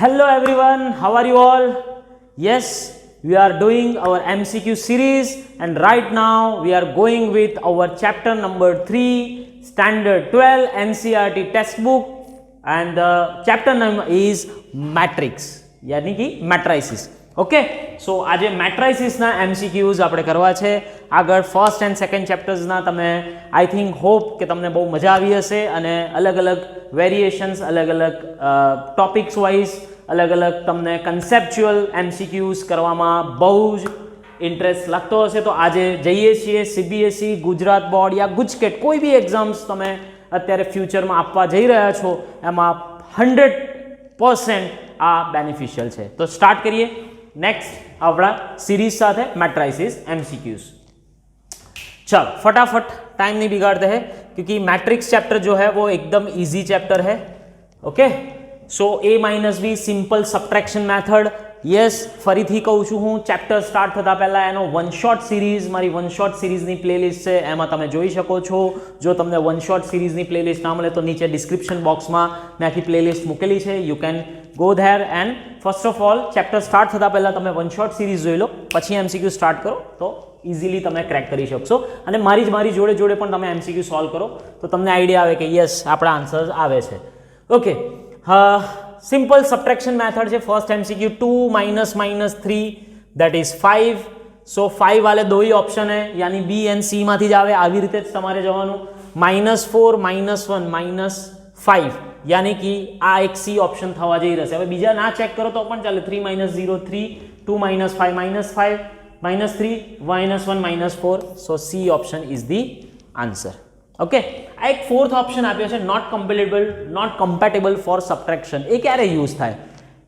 Hello everyone, how are you all? Yes, we are doing our MCQ series and right now we are going with our chapter number 3, Standard 12 NCERT textbook, and the chapter name is Matrix, यानी कि matrices. Okay so આજે મેટ્રાઇસિસના MCQs આપણે કરવા છે. આગળ first and second ચેપ્ટર્સના તમે I think hope કે તમને બહુ મજા આવી હશે અને અલગ અલગ વેરિએશન્સ, અલગ અલગ ટોપિક્સ વાઇઝ અલગ અલગ તમને કન્સેપ્ચ્યુઅલ MCQs કરવામાં બહુ જ ઇન્ટરેસ્ટ લાગતો હશે. તો આજે જઈએ છીએ CBSE, ગુજરાત બોર્ડ યા ગુજકેટ કોઈ બી એક્ઝામ્સ તમે અત્યારે ફ્યુચરમાં આપવા જઈ રહ્યા છો એમાં 100% આ બેનિફિશિયલ છે. તો સ્ટાર્ટ કરીએ नेक्स्ट अपना सीरीज साथ है मैट्राइसिस MCQs. चल फटाफट टाइम नहीं बिगाड़ते हैं क्योंकि मैट्रिक्स चैप्टर जो है वो एकदम इजी चैप्टर है. Okay so A-B simple subtraction method. Yes फरीथी कहूँ छूँ हूँ चैप्टर स्टार्ट थता पहला एनो वन शॉट सीरीज मारी वन शॉट सीरीजनी प्लेलिस्ट है एमां तमे जोई शको छो. जो तमने वन शॉट सीरीजनी प्लेलिस्ट ना मळे तो नीचे डिस्क्रिप्शन बॉक्स में मैं आखी प्लेलिस्ट मूकेली है. You can go there and first of all chapter start थता पहला तमे वन शॉट सीरीज जोई लो, पछी MCQ स्टार्ट करो तो इजीली तमे क्रैक करी शकशो. अने मारी जोड़े जोड़े पण तमे MCQ सॉल्व करो तो तमने आइडिया आवे के यस आपणा आंसर्स आवे छे. ओके सिंपल सब्ट्रेक्शन मेथड है. First MCQ 2 - -3 that is 5. सो 5 वाले दो ही ऑप्शन है यानी B एंड C मांथी ज आवे. आवी रीते ज तमारे जवानुं. -4 -1 -5 यानी कि आ एक C ऑप्शन थवा जई रहेशे. हवे बीजा ना चेक करो तो पण चाले. 3 - 0 3, 2 - 5 -5 -3 -1 -4. So C option is the answer. Okay आ एक फोर्थ ऑप्शन आप्यो छे नॉट कम्पेटेबल फॉर सब्ट्रेक्शन. ए क्यारे यूज थाय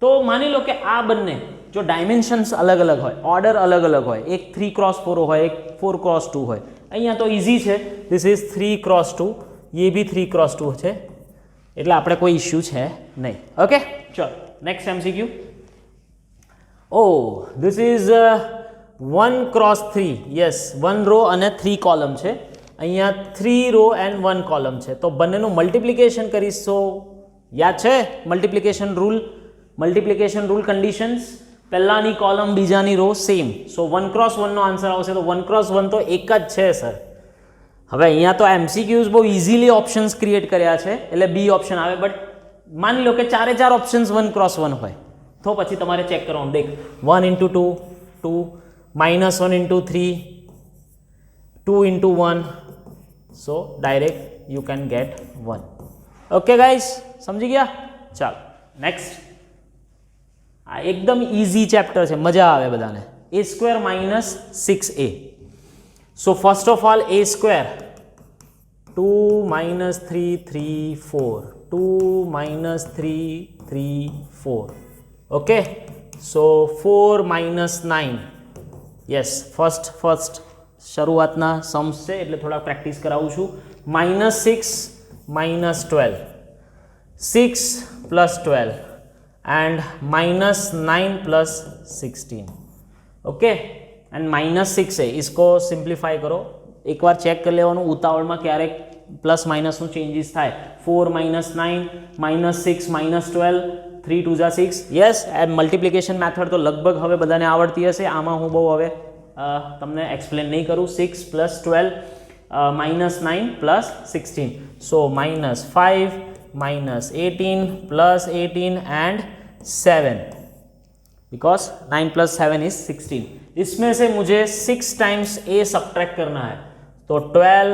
तो मानी लो कि आ बंने जो डायमेंशन्स अलग अलग होय, ऑर्डर अलग अलग होय, एक 3x4 होय, एक 4x2 होय. अहींया तो इजी छे. दिस इज 3x2, ये भी 3x2 छे એટલે આપણે કોઈ ઇશ્યુ છે નહીં. ઓકે ચલો next MCQ. Oh this is 1x3. Yes 1 row અને 3 કોલમ છે. અહીંયા 3 રો એન્ડ 1 કોલમ છે તો બંનેનું મલ્ટિપ્લિકેશન કરીશ તો યાદ છે મલ્ટિપ્લિકેશન રૂલ કન્ડિશન્સ. પહેલાની કોલમ બીજાની રો સેમ. સો 1x1 નો આન્સર આવશે તો 1x1 તો એક જ છે સર. હવે અહીંયા તો MCQs બહુ ઇઝીલી ઓપ્શન્સ ક્રિએટ કર્યા છે એટલે B ઓપ્શન આવે. બટ માની લો કે ચારે ચાર ઓપ્શન્સ 1x1 હોય તો પછી તમારે ચેક કરવાનું. દેખ 1 × 2 2 -1 × 3 2 × 1. સો direct you can get 1. Okay guys સમજી ગયા. ચાલો નેક્સ્ટ. આ એકદમ ઇઝી ચેપ્ટર છે, મજા આવે બધાને. A² - 6A. So first of all A square 2 - 3 3 4 2 - 3 3 4. Okay so 4 - 9. yes first શરૂઆતના સમ્સ છે એટલે થોડા પ્રેક્ટિસ કરાવું છું. -6 - 12 6 + 12 and -9 + 16. okay एंड -6 है इसको सिंप्लीफाई करो. एक बार चेक कर लेवानुं उतावळमां क्यारेक प्लस माइनसनुं चेंजीस थाय. 4 - 9 -6 - 12 3 × 2 = 6. यस एंड मल्टिप्लिकेशन मेथड तो लगभग हवे बधाने आवडती हशे. आमां हूँ बहु हवे तमने एक्सप्लेन नहीं करूँ. 6 + 12 -9 + 16. सो -5 -18 + 18 and 7 बिकॉज 9 + 7 is 16. इसमें से मुझे 6 टाइम्स A सब्ट्रैक्ट करना है तो 12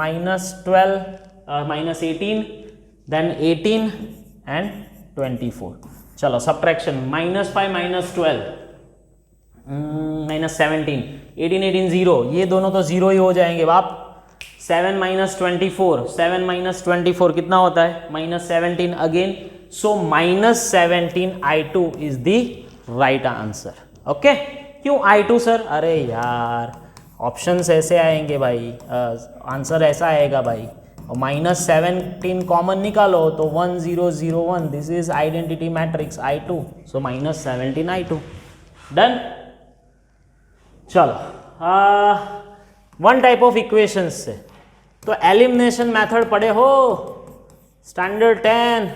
-12 -18 देन 18 एंड 24. चलो सब्ट्रैक्शन -5 - 12 -17 18 18 0. ये दोनों तो 0 ही हो जाएंगे बाप. 7 - 24 7 - 24 कितना होता है -17 again. So -17 I2 is the right answer. Okay क्यों I2 सर? अरे यार ऑप्शंस ऐसे आएंगे भाई, आंसर ऐसा आएगा भाई. और -17 कॉमन निकालो तो 1 0 0 1. This is identity matrix I2. So -17 I2. Done. चलो वन टाइप ऑफ इक्वेशंस से तो एलिमिनेशन मेथड पढ़े हो स्टैंडर्ड 10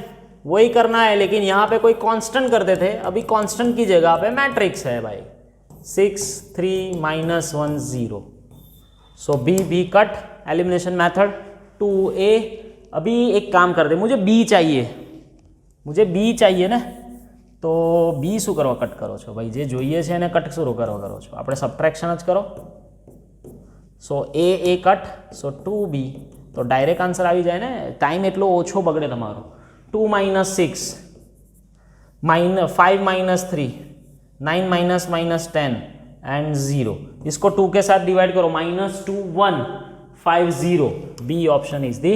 वही करना है, लेकिन यहाँ पे कोई कांस्टेंट करते थे, अभी कांस्टेंट की जगह पे मैट्रिक्स है भाई। 6 3 -1 0, so B cut, elimination method 2a। अभी एक काम कर दे, मुझे b चाहिए ने, तो b શું કરવા કટ કરો છો ભાઈ? જે જોઈએ છે એને કટ શું કરો છો? આપણે સબટ્રેક્શન જ કરો। સો a કટ, સો 2b, તો ડાયરેક્ટ આન્સર આવી જાય ને, ટાઈમ એટલો ઓછો બગડે તમારો। 2 - 6 5 - 3 9 -10 एंड 0, इसको 2 के साथ डिवाइड करो, -2 1 5 0, B option is the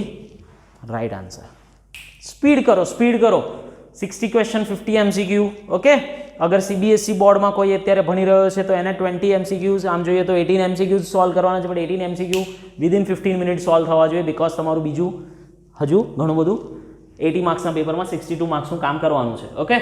right answer. Speed करो 60 क्वेश्चन 50 MCQ। ओके, अगर CBSE बोर्ड में कोई अत्यारे भणी रह्यो छे तो एने 20 MCQs, आम जोईए तो 18 MCQs सॉल्व करवाना छे, but 18 MCQ within 15 minute solve थवा जोईए, बिकॉज तमारुं बीजू हजू घणुं बधुं 80 मार्क्सना पेपरमां 62 मार्क्सनुं काम करवानुं छे। ओके,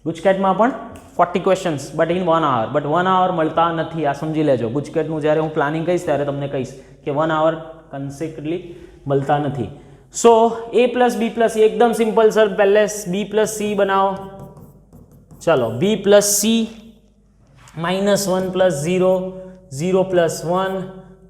गुजकेटमां पण 40 questions but in 1 hour, but 1 hour મળતા નથી, આ સમજી લેજો। ગુજકેટનું જ્યારે હું પ્લાનિંગ કહીશ ત્યારે તમને કહીશ કે 1 hour કન્સિક્વન્ટલી મળતા નથી। सो a + b + c एकदम सिंपल सर, पहले b + c बनाओ। चलो b + c -1 + 0 0 + 1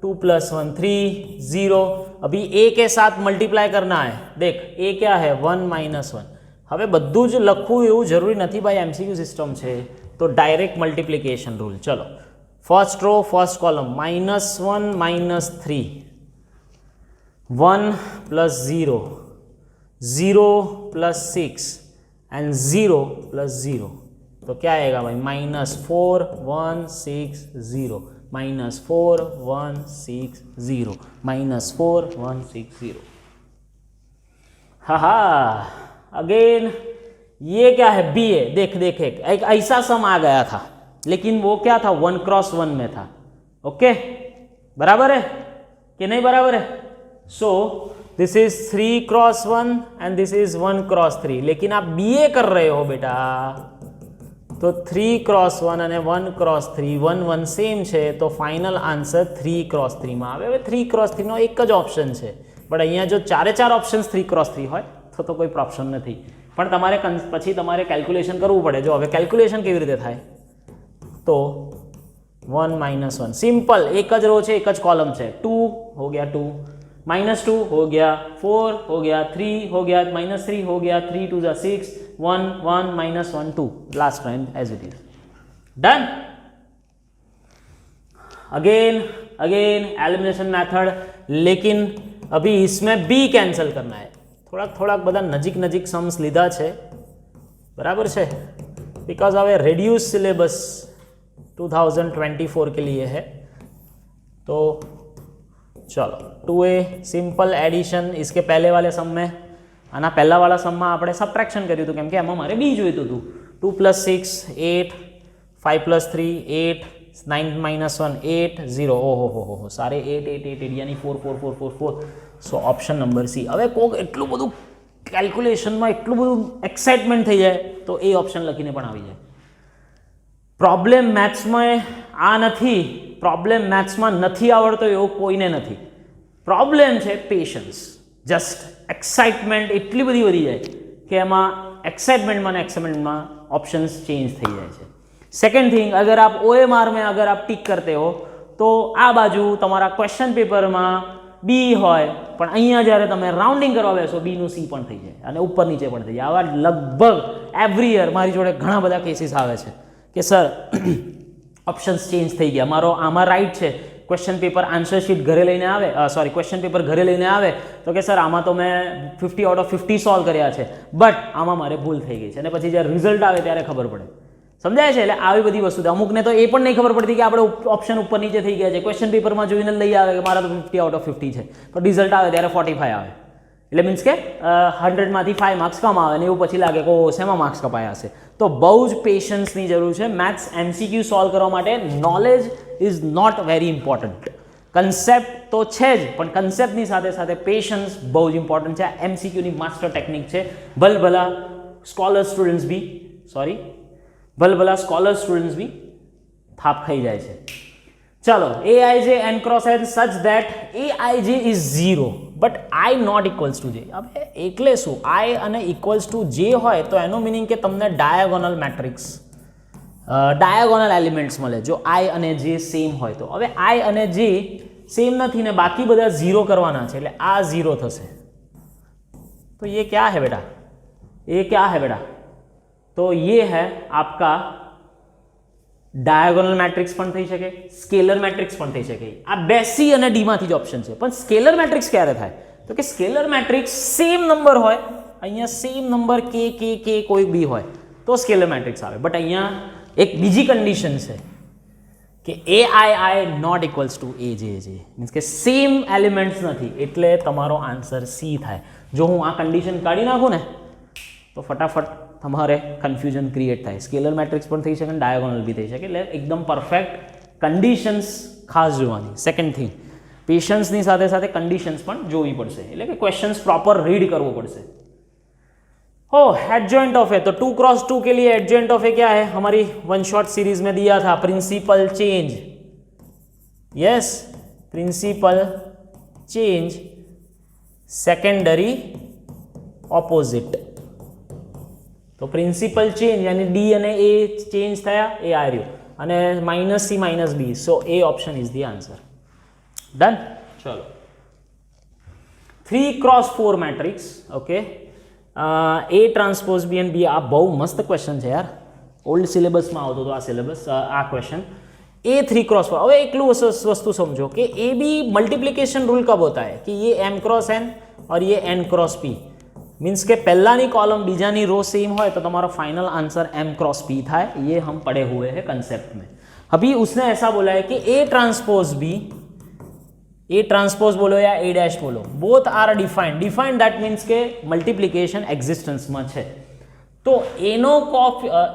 2 + 1 3 0। अभी a के साथ मल्टीप्लाई करना है। देख a क्या है 1 - 1। હવે બધું જ લખવું એવું જરૂરી નથી ભાઈ, MCQ સિસ્ટમ છે તો ડાયરેક્ટ મલ્ટીપ્લિકેશન રૂલ। ચલો first row first column, -1 - 3 1 + 0 0 + 6 and 0 + 0, तो क्या आएगा भाई -4 1 6 0 -4 1 6 0 -4 1 6 0। हा अगेन ये क्या है बी है। देख एक ऐसा सम आ गया था, लेकिन वो क्या था 1 × 1 में था। ओके, बराबर है कि नहीं बराबर है? So this is 3 × 1 and this is 1 × 3, लेकिन आप बीए कर रहे हो बेटा, तो 3 × 1 અને 1 × 3 1 1 सेम છે, तो फाइनल आंसर 3 × 3 में आवे। 3 × 3 નો એક જ ઓપ્શન છે, પણ અહીંયા જો 4 ઓપ્શન્સ 3 × 3 હોય तो कोई प्रॉब्लम नहीं, पण तमारे पछी तमारे कैलक्युलेशन करवू पड़े। जो हवे कैलक्युलेशन केवी रीते थाय, तो 1 - 1 सिंपल, एक ज रो छे एक ज कॉलम छे। 2 हो गया 2 -2 हो गया 4 हो गया 3 हो गया -3 हो गया 3 2 6 1 1 -1 2, last time as it is done. Again elimination method, लेकिन अभी इसमें बी कैंसल करना है। થોડાક બધા નજીક सम्स લીધા છે, बराबर है, बिकॉज हमें रेड्यूस सिलेबस 2024 के लिए है। तो चलो 2a सिंपल एडिशन, इसके पहले वाले सम में आना पहला वाला सम में આપણે સબટ્રેક્શન કર્યું હતું, કેમ કે એમાં મારે b જોઈતું હતું। 2 + 6 8 5 + 3 8 9 - 1 8 0, ओहो सारे 8 8 8 8 यानी 4 4 4 4 4। So option number C. હવે કોક એટલું બધું કેલ્ક્યુલેશનમાં એટલું બધું એક્સાઇટમેન્ટ થઈ જાય તો એ ઓપ્શન લખીને પણ આવી જાય। પ્રોબ્લેમ મેથ્સમાં આ નથી, પ્રોબ્લેમ મેથ્સમાં નથી આવડતો એવું કોઈને નથી। પ્રોબ્લેમ છે પેશન્સ, જસ્ટ એક્સાઇટમેન્ટ એટલી બધી વધી જાય કે એમાં एक्साइटमेंटમાં ને एक्साइटमेंटમાં ऑप्शंस चेंज થઈ જાય છે। सेकेंड थिंग, अगर आप OMR में अगर आप टिक करते हो तो आ बाजू तमारा क्वेश्चन पेपर में बी होय, पण अहींया ज्यारे तमे राउंडिंग करवा बेसो बी नु सी पण थई जाय अने ऊपर नीचे पण थई जाय। आवा लगभग एवरी ईयर मारी जोड़े घणा बधा केसीस आवे छे कि सर ऑप्शंस चेंज थई गया, मारो आमा राइट छे, क्वेश्चन पेपर आंसर शीट घरे लईने आवे, सॉरी क्वेश्चन पेपर घरे लईने आवे तो कि सर आमा तो मैं 50 आउट ऑफ 50 सॉल्व कर्या छे, बट आमा मारे भूल थई गई छे अने पछी ज्यारे रिजल्ट आवे त्यारे खबर पड़े। समझाय छे? एटले આવી બધી વસ્તુ અમુકને તો એ પણ નહીં ખબર પડતી કે આપણે ઓપ્શન ઉપર નીચે થઈ ગયા છે, ક્વેશ્ચન પેપરમાં જોઈને લઈ આવે કે મારા તો 50 આઉટ ઓફ 50 છે, પણ રિઝલ્ટ આવે ત્યારે 45 આવે, એટલે મીન્સ કે 100 માંથી 5 માર્ક્સ કમ આવે ને એવું પછી લાગે કે ઓ શેમાં માર્ક્સ કપાયા હશે। તો બહુ જ પેશન્સની જરૂર છે। મેથ્સ MCQ સોલ્વ કરવા માટે knowledge is not very important, concept તો છે જ, પણ કન્સેપ્ટની સાથે સાથે પેશન્સ બહુ જ ઇમ્પોર્ટન્ટ છે। આ MCQની માસ્ટર ટેકનિક છે। ભલભલા સ્કોલર સ્ટુડન્ટ્સ બી ભલભલા स्कॉलर स्टूडेंट्स भी थाप खाई जाए। चलो AIJ n × n such that AIJ is 0। But I not equals to J. હવે એટલે શું, આઈ અને ઇક્વલ્સ ટુ જે હોય તો એનો મિનિંગ કે તમને ડાયાગોનલ મેટ્રિક્સ, ડાયાગોનલ એલિમેન્ટ્સ મળે જો આઈ અને જે સેમ હોય તો. હવે આઈ અને જે સેમ નથી ને બાકી બધા ઝીરો કરવાના છે એટલે આ ઝીરો થશે. तो ये क्या है बेटा, ये क्या है बेटा, तो ये है आपका ડાયાગોનલ મેટ્રિક્સ પણ થઈ શકે, સ્કેલર મેટ્રિક્સ પણ થઈ શકે. આ બે સી અને ડી માંથી જ ઓપ્શન છે. પણ સ્કેલર મેટ્રિક્સ ક્યારે થાય તો કે સ્કેલર મેટ્રિક્સ સેમ નંબર હોય, અહીંયા સેમ નંબર કે કે કે કોઈ બી હોય તો સ્કેલર મેટ્રિક્સ આવે. બટ અહીંયા એક બીજી કન્ડિશન છે કે એ આઈ નોટ ઇક્વલ્સ ટુ એ જે મીન્સ કે સેમ એલિમેન્ટ્સ નથી એટલે તમારો આન્સર સી થાય. જો હું આ કન્ડિશન કાઢી નાખું ને તો ફટાફટ તમારે કન્ફ્યુઝન ક્રિએટ થાય. સ્કેલર મેટ્રિક્સ પણ થઈ શકે અને ડાયાગોનલ બી થઈ શકે. એટલે એકદમ પરફેક્ટ કન્ડિશન્સ ખાસ જોવાની. સેકન્ડ થિંગ, પેશન્સની સાથે સાથે કન્ડિશન્સ પણ જોવી પડશે. એટલે કે क्वेश्चंस प्रॉपर रीड करવો પડશે. हो एडजॉइंट ऑफ है तो 2x2 के लिए एडजॉइंट ऑफ है क्या है, हमारी वन शॉट सीरीज में दिया था principal change. Yes, principal change secondary opposite. तो प्रिंसिपल चेंज यानी डी અને એ ચેન્જ થયા એ આ રહ્યું અને -c -b. So A option is the answer. Done. चलो 3x4 matrix. Okay, A transpose B and B. आ बहु मस्त क्वेश्चन है यार, ओल्ड सिलेबस में आवतो तो आ सिलेबस आ क्वेश्चन ए 3x4. હવે એકલું वस्तु समझो कि ए बी मल्टीप्लिकेशन रूल कब होता है कि ये m क्रॉस n और ये n क्रॉस p. मीन्स के पहलानी कॉलम बीजानी रो सेम हो तो तुम्हारा final answer m cross p था. ये हम पढ़े हुए हैं कंसेप्ट में. अभी उसने ऐसा बोला है कि A transpose B, A transpose बोलो या ए डैश बोलो, both are defined. Defined that means के मल्टीप्लिकेशन एक्जिस्टन्स में है. तो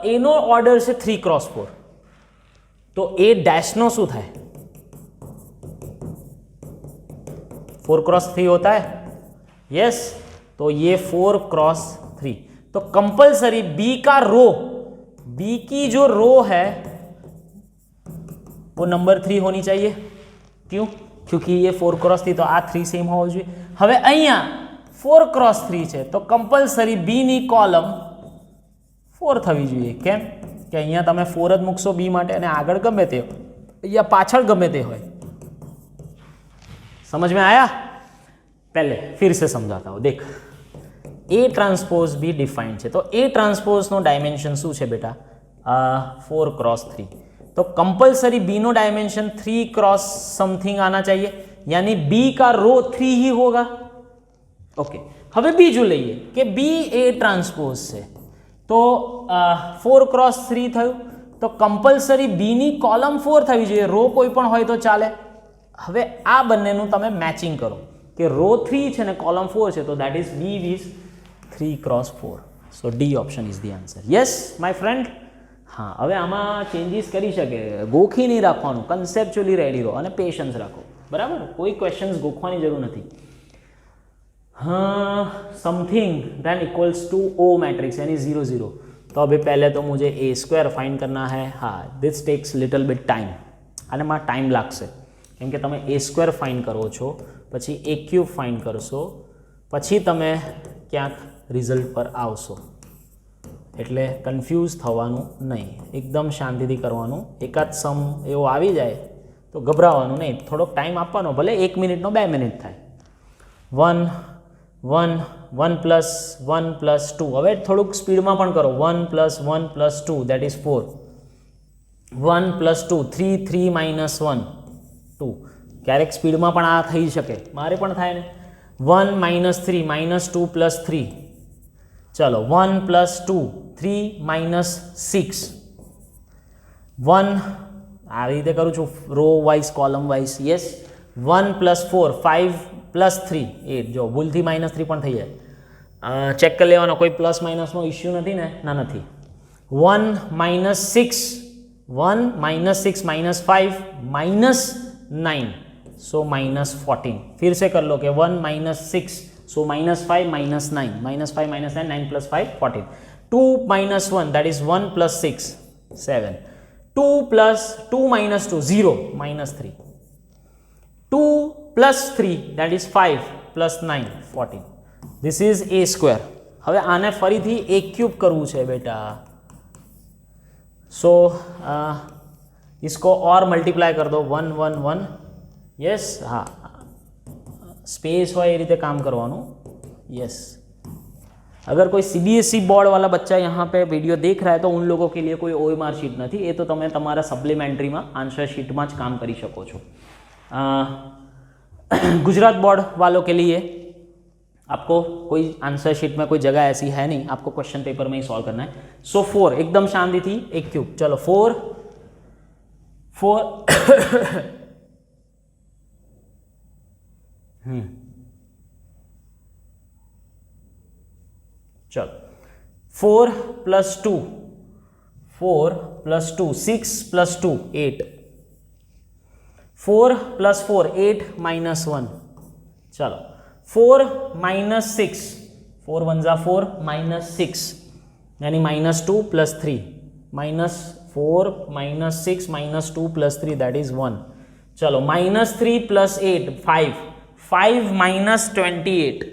एनो ऑर्डर से 3x4 तो ए डैश नो शू थाय 4x3 होता है. यस, तो ये 4x3. तो कंपलसरी बी का रो, बी की जो रो है वो नंबर 3 होनी चाहिए. क्यों? क्योंकि ये 4x3 तो आ 3 सेम होવો જોઈએ. હવે અહીંયા 4x3 છે તો कंपलसरी बी ની કોલમ 4 થવી જોઈએ. કેમ કે અહીંયા તમે 4 જ મૂકશો બી માટે અને આગળ ગમે તે या પાછળ ગમે તે હોય. समझ में आया? पहले फिर से समझाता हूँ. देख, ए ट्रांसपोज बी डिफाइंड है तो ए ट्रांसपोज नो डायमेंशन शू है बेटा 4x3. तो कंपलसरी बी नो डायमेंशन 3x समथिंग आना चाहिए यानी बी का रो 3 ही होगा. ओके, हमें बीजू लईए कि बी ए ट्रांसपोज से तो 4x3 થયું તો कंपलसरी बी नी कॉलम 4 થવી જોઈએ. रो कोई पण होय तो चाले. હવે આ બંનેનું તમે મેચિંગ કરો કે રો 3 છે ને કોલમ 4 છે તો that is B is 3x4. So D option is the answer. Yes my friend. हाँ, હવે આમાં ચેન્જીસ કરી શકે. ગોખી નહીં રાખવાનું, કન્સેપ્ચ્યુઅલી રેડી રહો અને પેશન્સ રાખો. બરાબર, કોઈ ક્વેશ્ચન્સ ગોખવાની જરૂર નથી. हाँ, something then equals to O matrix यानी 0 0. तो अभी पहले तो मुझे ए स्क्वायर फाइंड करना है. हाँ, this takes little bit time અને માં ટાઈમ લાગશે કેમ કે તમે એ સ્ક્વેર ફાઇન્ડ કરો છો પછી એ ક્યુબ ફાઇન્ડ કરશો પછી તમે ક્યાંક રિઝલ્ટ પર આવશો. એટલે કન્ફ્યુઝ થવાનું નહીં, એકદમ શાંતિથી કરવાનું. એકાદ સમ એવો આવી જાય તો ગભરાવાનું નહીં, થોડોક ટાઈમ આપવાનો, ભલે 1 મિનિટનો 2 મિનિટ થાય. 1 1 1 + 1 + 2. હવે થોડુંક સ્પીડમાં પણ કરો. 1 + 1 + 2 દેટ ઇઝ 4. 1 + 2 3 3 - 1 2. ક્યારેક સ્પીડમાં પણ આ થઈ શકે, મારે પણ થાય ને. 1 - 3 -2 + 3. चलो 1 + 2 3 - 6. 1 आ रीते करूँ छू row wise column wise. Yes, 1 + 4 5 + 3 8. जो भूलथी -3 पण थई जाए. चेक कर लेवानो, कोई प्लस माइनस नो इश्यू नहीं ने ना नहीं. 1 - 6 1 - 6 - 5 - 9 सो -14. फिर से कर लो कि 1 - 6 so -5 - 9 -5 - 9 9 + 5 14. 2 - 1 that is 1 + 6 7. 2 + 2 - 2 0 -3. 2 + 3 that is 5 plus 9 14. This is a square. હવે આને ફરીથી a ક્યુબ કરવું છે બેટા. સો इसको और मल्टीप्लाई कर दो 1 1 1. यस हाँ स्पेस हो ये रीते काम करवानुं. यस अगर कोई सीबीएसई बोर्ड वाला बच्चा यहाँ पे वीडियो देख रहा है तो उन लोगों के लिए कोई OMR शीट नहीं. ये तो तमे तमारा सप्लिमेंटरी में आंसर शीट में ज काम करी शको छो. गुजरात बोर्ड वालों के लिए आपको कोई आंसर शीट में कोई जगह ऐसी है नहीं, आपको क्वेश्चन पेपर में ही सॉल्व करना है. सो 4 एकदम शांति थी a क्यूब. चलो 4 चलो 4 plus 2 4 plus 2 6 plus 2 8 4 plus 4 8 minus 1. चलो 4 माइनस 6 4 1 जा 4 माइनस 6 यानी minus 2 plus 3 minus 4 minus 6 minus 2 plus 3 that is 1. चलो minus 3 plus 8 5 5 minus 28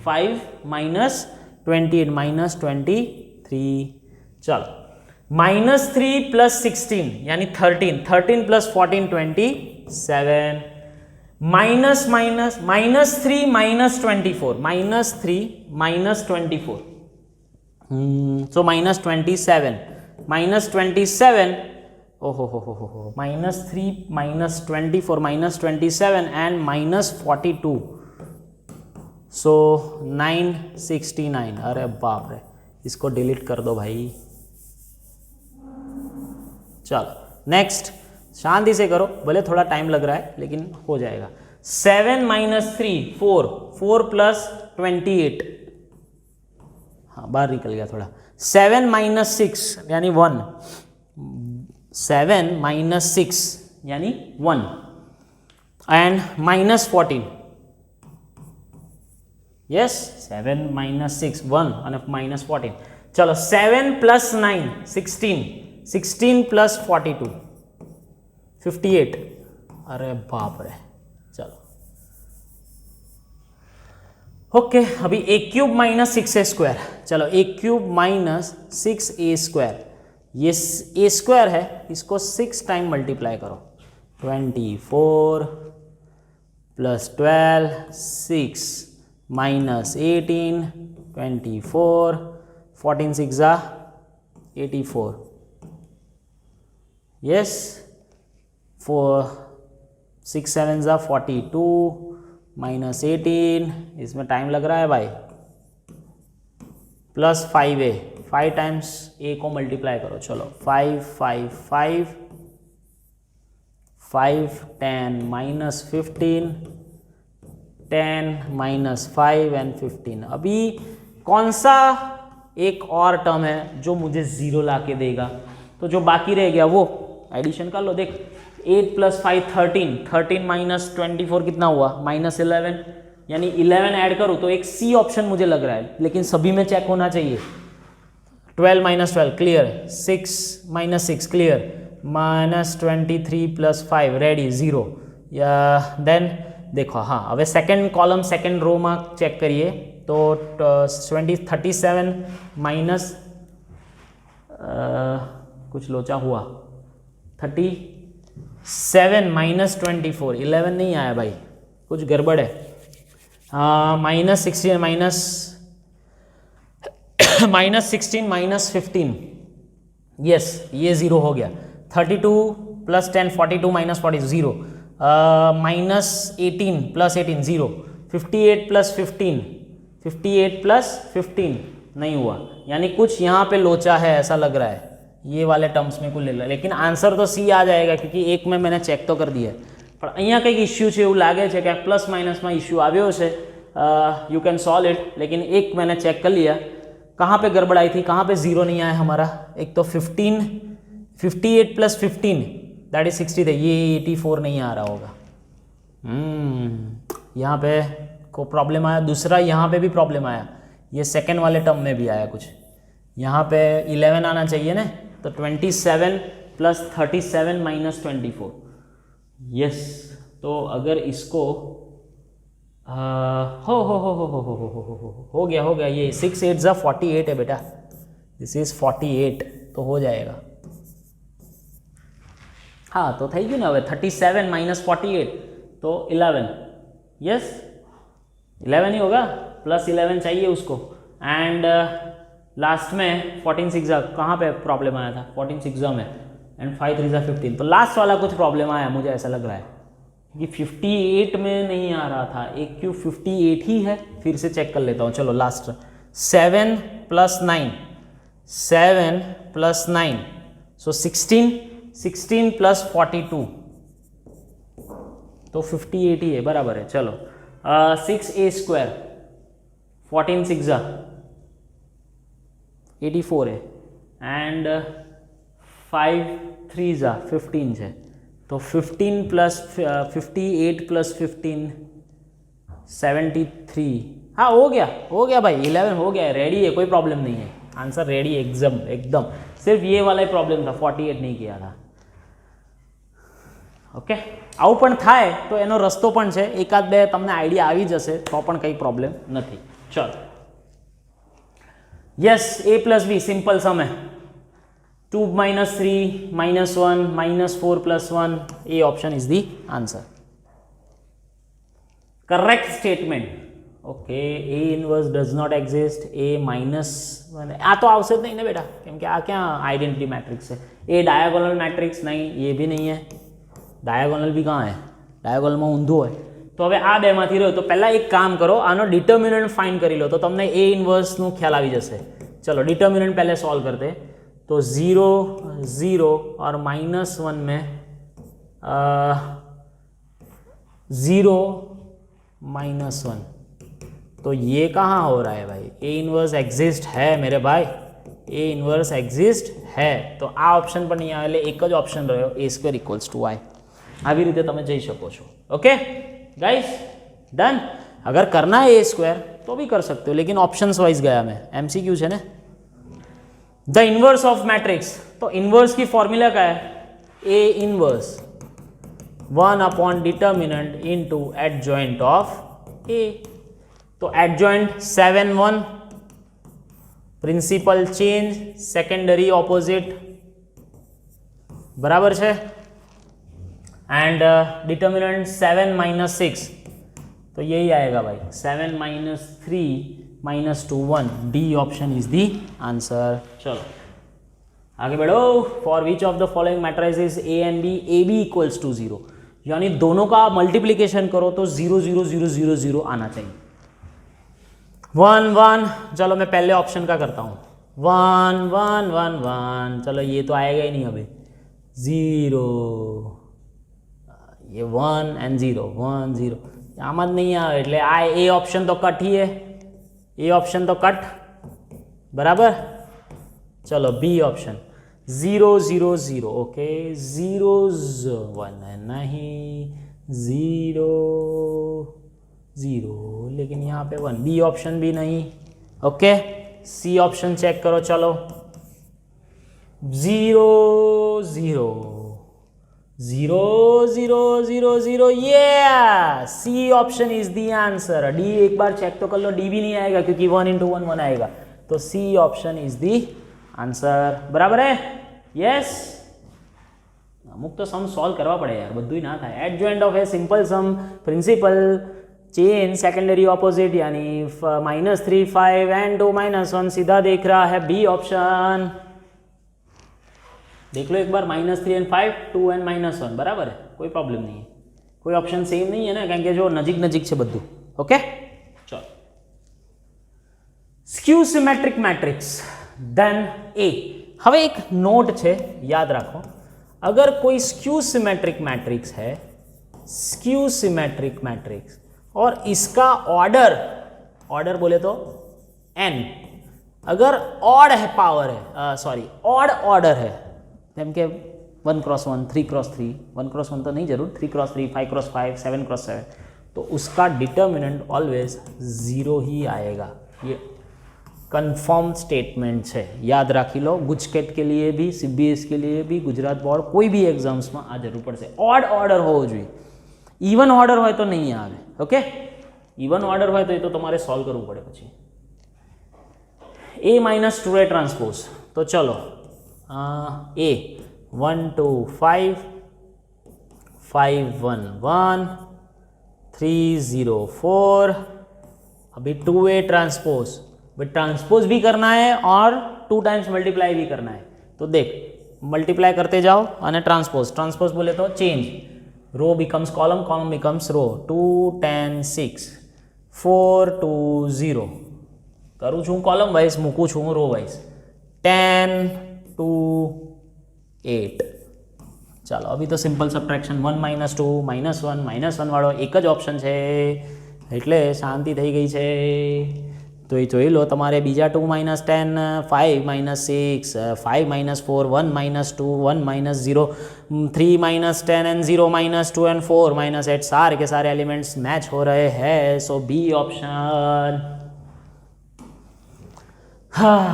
5 minus 28 minus 23. चलो माइनस 3 प्लस 16 यानी 13 13 plus 14 27 minus minus minus 3 minus 24 minus 3 minus 24. So minus 27 minus 27 हो minus 3 minus 24 minus 27 and minus 42. सो 969. अरे बाप रे इसको delete कर दो भाई. चलो नेक्स्ट शांति से करो, भले थोड़ा टाइम लग रहा है लेकिन हो जाएगा. 7 माइनस 3 4 4 प्लस 28. हाँ बाहर निकल गया थोड़ा. 7 माइनस 6 यानी 1 7 माइनस 6 यानी 1 एंड माइनस 14. यस 7 माइनस 6 1 और माइनस 14. चलो 7 प्लस 9 16 16 प्लस 42 58. अरे बाप रे. चलो ओके अभी a cube minus 6a square. चलो a cube minus 6a square, ये a स्क्वायर है, इसको 6 टाइम मल्टीप्लाई करो. 24 प्लस 12 6 माइनस 18 24 14 6 जा 84. यस 4 6 7 जा 42 माइनस 18. इसमें टाइम लग रहा है भाई. प्लस 5a 5 टाइम्स a को मल्टीप्लाई करो. चलो 5 5 5 5 10 माइनस 15 10 माइनस 5 एंड 15. अभी कौन सा एक और टर्म है जो मुझे 0 ला के देगा? तो जो बाकी रह गया वो एडिशन कर लो. देख 8 प्लस 5 13 13 माइनस 24 कितना हुआ? माइनस 11. यानी 11 ऐड करूँ तो एक सी ऑप्शन मुझे लग रहा है, लेकिन सभी में चेक होना चाहिए. 12 minus 12 clear. 6 minus 6 clear. Minus 23 plus 5 ready 0. या देन देखो हाँ હવે सेकेंड कॉलम सेकेंड रो में चेक करिए तो 37 माइनस कुछ लोचा हुआ 37 माइनस 24 11 नहीं आया भाई, कुछ गड़बड़ है. Minus 16 minus 16 minus 15. यस ये 0 हो गया. 32 plus 10 42 minus 40 0. Minus 18 plus 18 0. 58 plus 15 58 plus 15 नहीं हुआ, यानी कुछ यहाँ पे लोचा है ऐसा लग रहा है. ये वाले टर्म्स में कुछ ले लो, लेकिन आंसर तो सी आ जाएगा क्योंकि एक में मैंने चेक तो कर दिया है. पर અહીંયા કંઈક ઇશ્યુ છે એવું લાગે છે કે પ્લસ માઇનસમાં ઇશ્યુ આવ્યો છે. यू कैन सॉल्व इट, लेकिन एक मैंने चेक कर लिया कहाँ पे गड़बड़ आई थी, कहाँ पे 0 नहीं आया हमारा. एक तो 58 प्लस 15 दैट इज 60 थे, ये 84 नहीं आ रहा होगा. यहाँ पे को प्रॉब्लम आया. दूसरा यहाँ पे भी प्रॉब्लम आया, ये सेकेंड वाले टर्म में भी आया कुछ. यहाँ पे 11 आना चाहिए ना, तो 27 प्लस 37 माइनस 24. यस तो अगर इसको हो गया ये 6 8 ज़ा 48 है बेटा, दिस इज 48 तो हो जाएगा। हाँ तो થઈ ગયું ને હવે 37 - 48 तो 11, यस 11 ही होगा, प्लस 11 चाहिए उसको। एंड लास्ट में 14 6 कहाँ पे प्रॉब्लम आया था, 14 6 में, एंड 5 3 15, तो लास्ट वाला कुछ प्रॉब्लम आया मुझे ऐसा लग रहा है कि 58 में नहीं आ रहा था, एक क्यों 58 ही है, फिर से चेक कर लेता हूँ। चलो लास्ट 7 + 9, 7 + 9 सो 16 + 42 तो 58 ही है, बराबर है। चलो 6a² 14 6 84 है, एंड 5 3 15 है, तो 15 + 58 + 15 73। हाँ हो गया भाई, 11 हो गया है, रेडी है, कोई प्रॉब्लम नहीं है, आंसर रेडी एकदम। सिर्फ ये वाला ही प्रॉब्लम था, 48 नहीं किया था। ओके, આવું પણ થાય તો એનો રસ્તો પણ છે, એકાદ બે તમને આઈડિયા આવી જશે તો પણ કંઈ પ્રોબ્લેમ નથી। ચલો યસ, a + b સિમ્પલ સમ है, 2 - 3 - 1 - 4 + 1, A option is the answer, correct statement. Okay, A inverse does not exist, A -1 आ तो आवश्यक नहीं ना बेटा, કેમ કે આ क्या आइडेंटिटी मैट्रिक्स है, ए डायगोनल मैट्रिक्स नहीं, ये भी नहीं है, डायगोनल भी कहाँ है, डायगोनल में ऊंधो है। तो હવે આ બેમાંથી રહ્યો, તો પહેલાં એક કામ કરો, આનો ડિટર્મિનન્ટ फाइंड કરી લો તો તમને ए ઇન્વર્સનું ખ્યાલ આવી જશે। चलो डिटर्मिनेंट पहले सॉल्व करते, तो 0 0 और -1 में 0 -1, तो ये कहाँ हो रहा है भाई, ए इनवर्स एग्जिस्ट है मेरे भाई, ए इनवर्स एग्जिस्ट है, तो आ ऑप्शन पर नहीं आए, એટલે એક જ ઓપ્શન રહ્યો, a² = y। આવી રીતે તમે જઈ શકો છો। Okay guys, done. अगर करना है a² तो भी कर सकते हो, लेकिन ऑप्शंस वाइज गया मैं, MCQ है ना। द इनवर्स ऑफ मैट्रिक्स, तो इनवर्स की फॉर्मूला क्या है, A inverse 1 / determinant into adjoint of A, तो adjoint 7 1, principal change, secondary opposite, बराबर है, एंड डिटर्मिनेंट 7 - 6, तो यही आएगा भाई, 7 - 3 - 2 1, D option is the answer. चलो आगे बढ़ो। For which of the following matrices A and B, A B = 0, यानी दोनों का मल्टीप्लीकेशन करो तो 0 0 0 0 0 आना चाहिए। 1 1, चलो मैं पहले ऑप्शन का करता हूँ, 1 1 1 1, चलो ये तो आएगा ही नहीं अभी, 0, ये 1 एंड 0 1 0 आम ज नहीं आए, એટલે આ ए ऑप्शन तो कट ही है, ए ऑप्शन तो कट, बराबर। चलो बी ऑप्शन 0 0 0, ओके 0 1 है नहीं, 0 0, लेकिन यहाँ पे 1, बी ऑप्शन भी नहीं। ओके, सी ऑप्शन चेक करो, चलो 0 0 0 0 0 0, ये C option is the answer. D एक बार चेक तो कर लो, डी भी नहीं आएगा क्योंकि 1 × 1 1 आएगा, तो C option is the answer, बराबर है। यस, अमुक तो सम सॉल्व करवा पड़े यार, બધું ના થાય। Adjoint of A simple sum, principal change, secondary opposite, यानी -3 5 एंड 2 -1, सीधा देख रहा है बी ऑप्शन, देख लो एक बार, -3 एंड 5 2 एंड -1, बराबर है, कोई प्रॉब्लम नहीं है, कोई ऑप्शन सेम नहीं है ना, કારણ કે જો નજીક નજીક છે બધું। ओके, चलो स्क्यू सिमेट्रिक मैट्रिक्स देन ए। હવે એક નોટ છે, યાદ રાખો, अगर कोई स्क्यू सिमेट्रिक मैट्रिक्स है, स्क्यू सिमेट्रिक मैट्रिक्स, और इसका ऑर्डर बोले तो n, अगर ऑड है पावर है, सॉरी ऑड ऑर्डर है, જેમ કે 1 × 1 3 × 3, 1 × 1 तो नहीं जरूर, 3 × 3 5 × 5 7 × 7, तो उसका डिटर्मिनेंट ऑलवेज 0 ही आएगा। ये कन्फर्म स्टेटमेंट है, याद राखी लो, गुजकेट के लिए भी, CBS के लिए भी, गुजरात बोर्ड कोई भी एग्जाम्स में आ जरूर पड़े। ऑड ऑर्डर हो, इवन ऑर्डर हो तो नहीं आवे। ओके, ઇવન ઓર્ડર હોય તો એ તો તમારે સોલ્વ કરવું પડે પછી. a માઇનસ 2a ટ્રાન્સપોઝ, તો ચલો a 1 2 5 5 1 1 3 0 4, अभी 2a ट्रांसपोज, ट्रांसपोज भी करना है और 2 टाइम्स मल्टीप्लाई भी करना है. तो देख मल्टीप्लाई करते जाओ और ट्रांसपोज, ट्रांसपोज बोले तो चेंज, रो बिकम्स कॉलम, कॉलम बिकम्स रो. 2 10 6 4 2 0 करूँ छूँ कॉलम वाइज, मूकूँ छूँ रो वाइज. 10 2 8. ચાલો અભી તો સિમ્પલ સબટ્રેક્શન, 1 - 2 -1 વાળો એક જ ઓપ્શન છે એટલે શાંતિ થઈ ગઈ છે. તો એ જોઈ લો તમારે બીજા 2 - 10 5 - 6 5 - 4 1 - 2 1 - 0 3 - 10 एंड 0 - 2 एंड 4 - 8 सारे के सारे एलिमेंट्स मैच हो रहे हैं. सो बी ऑप्शन. हाँ,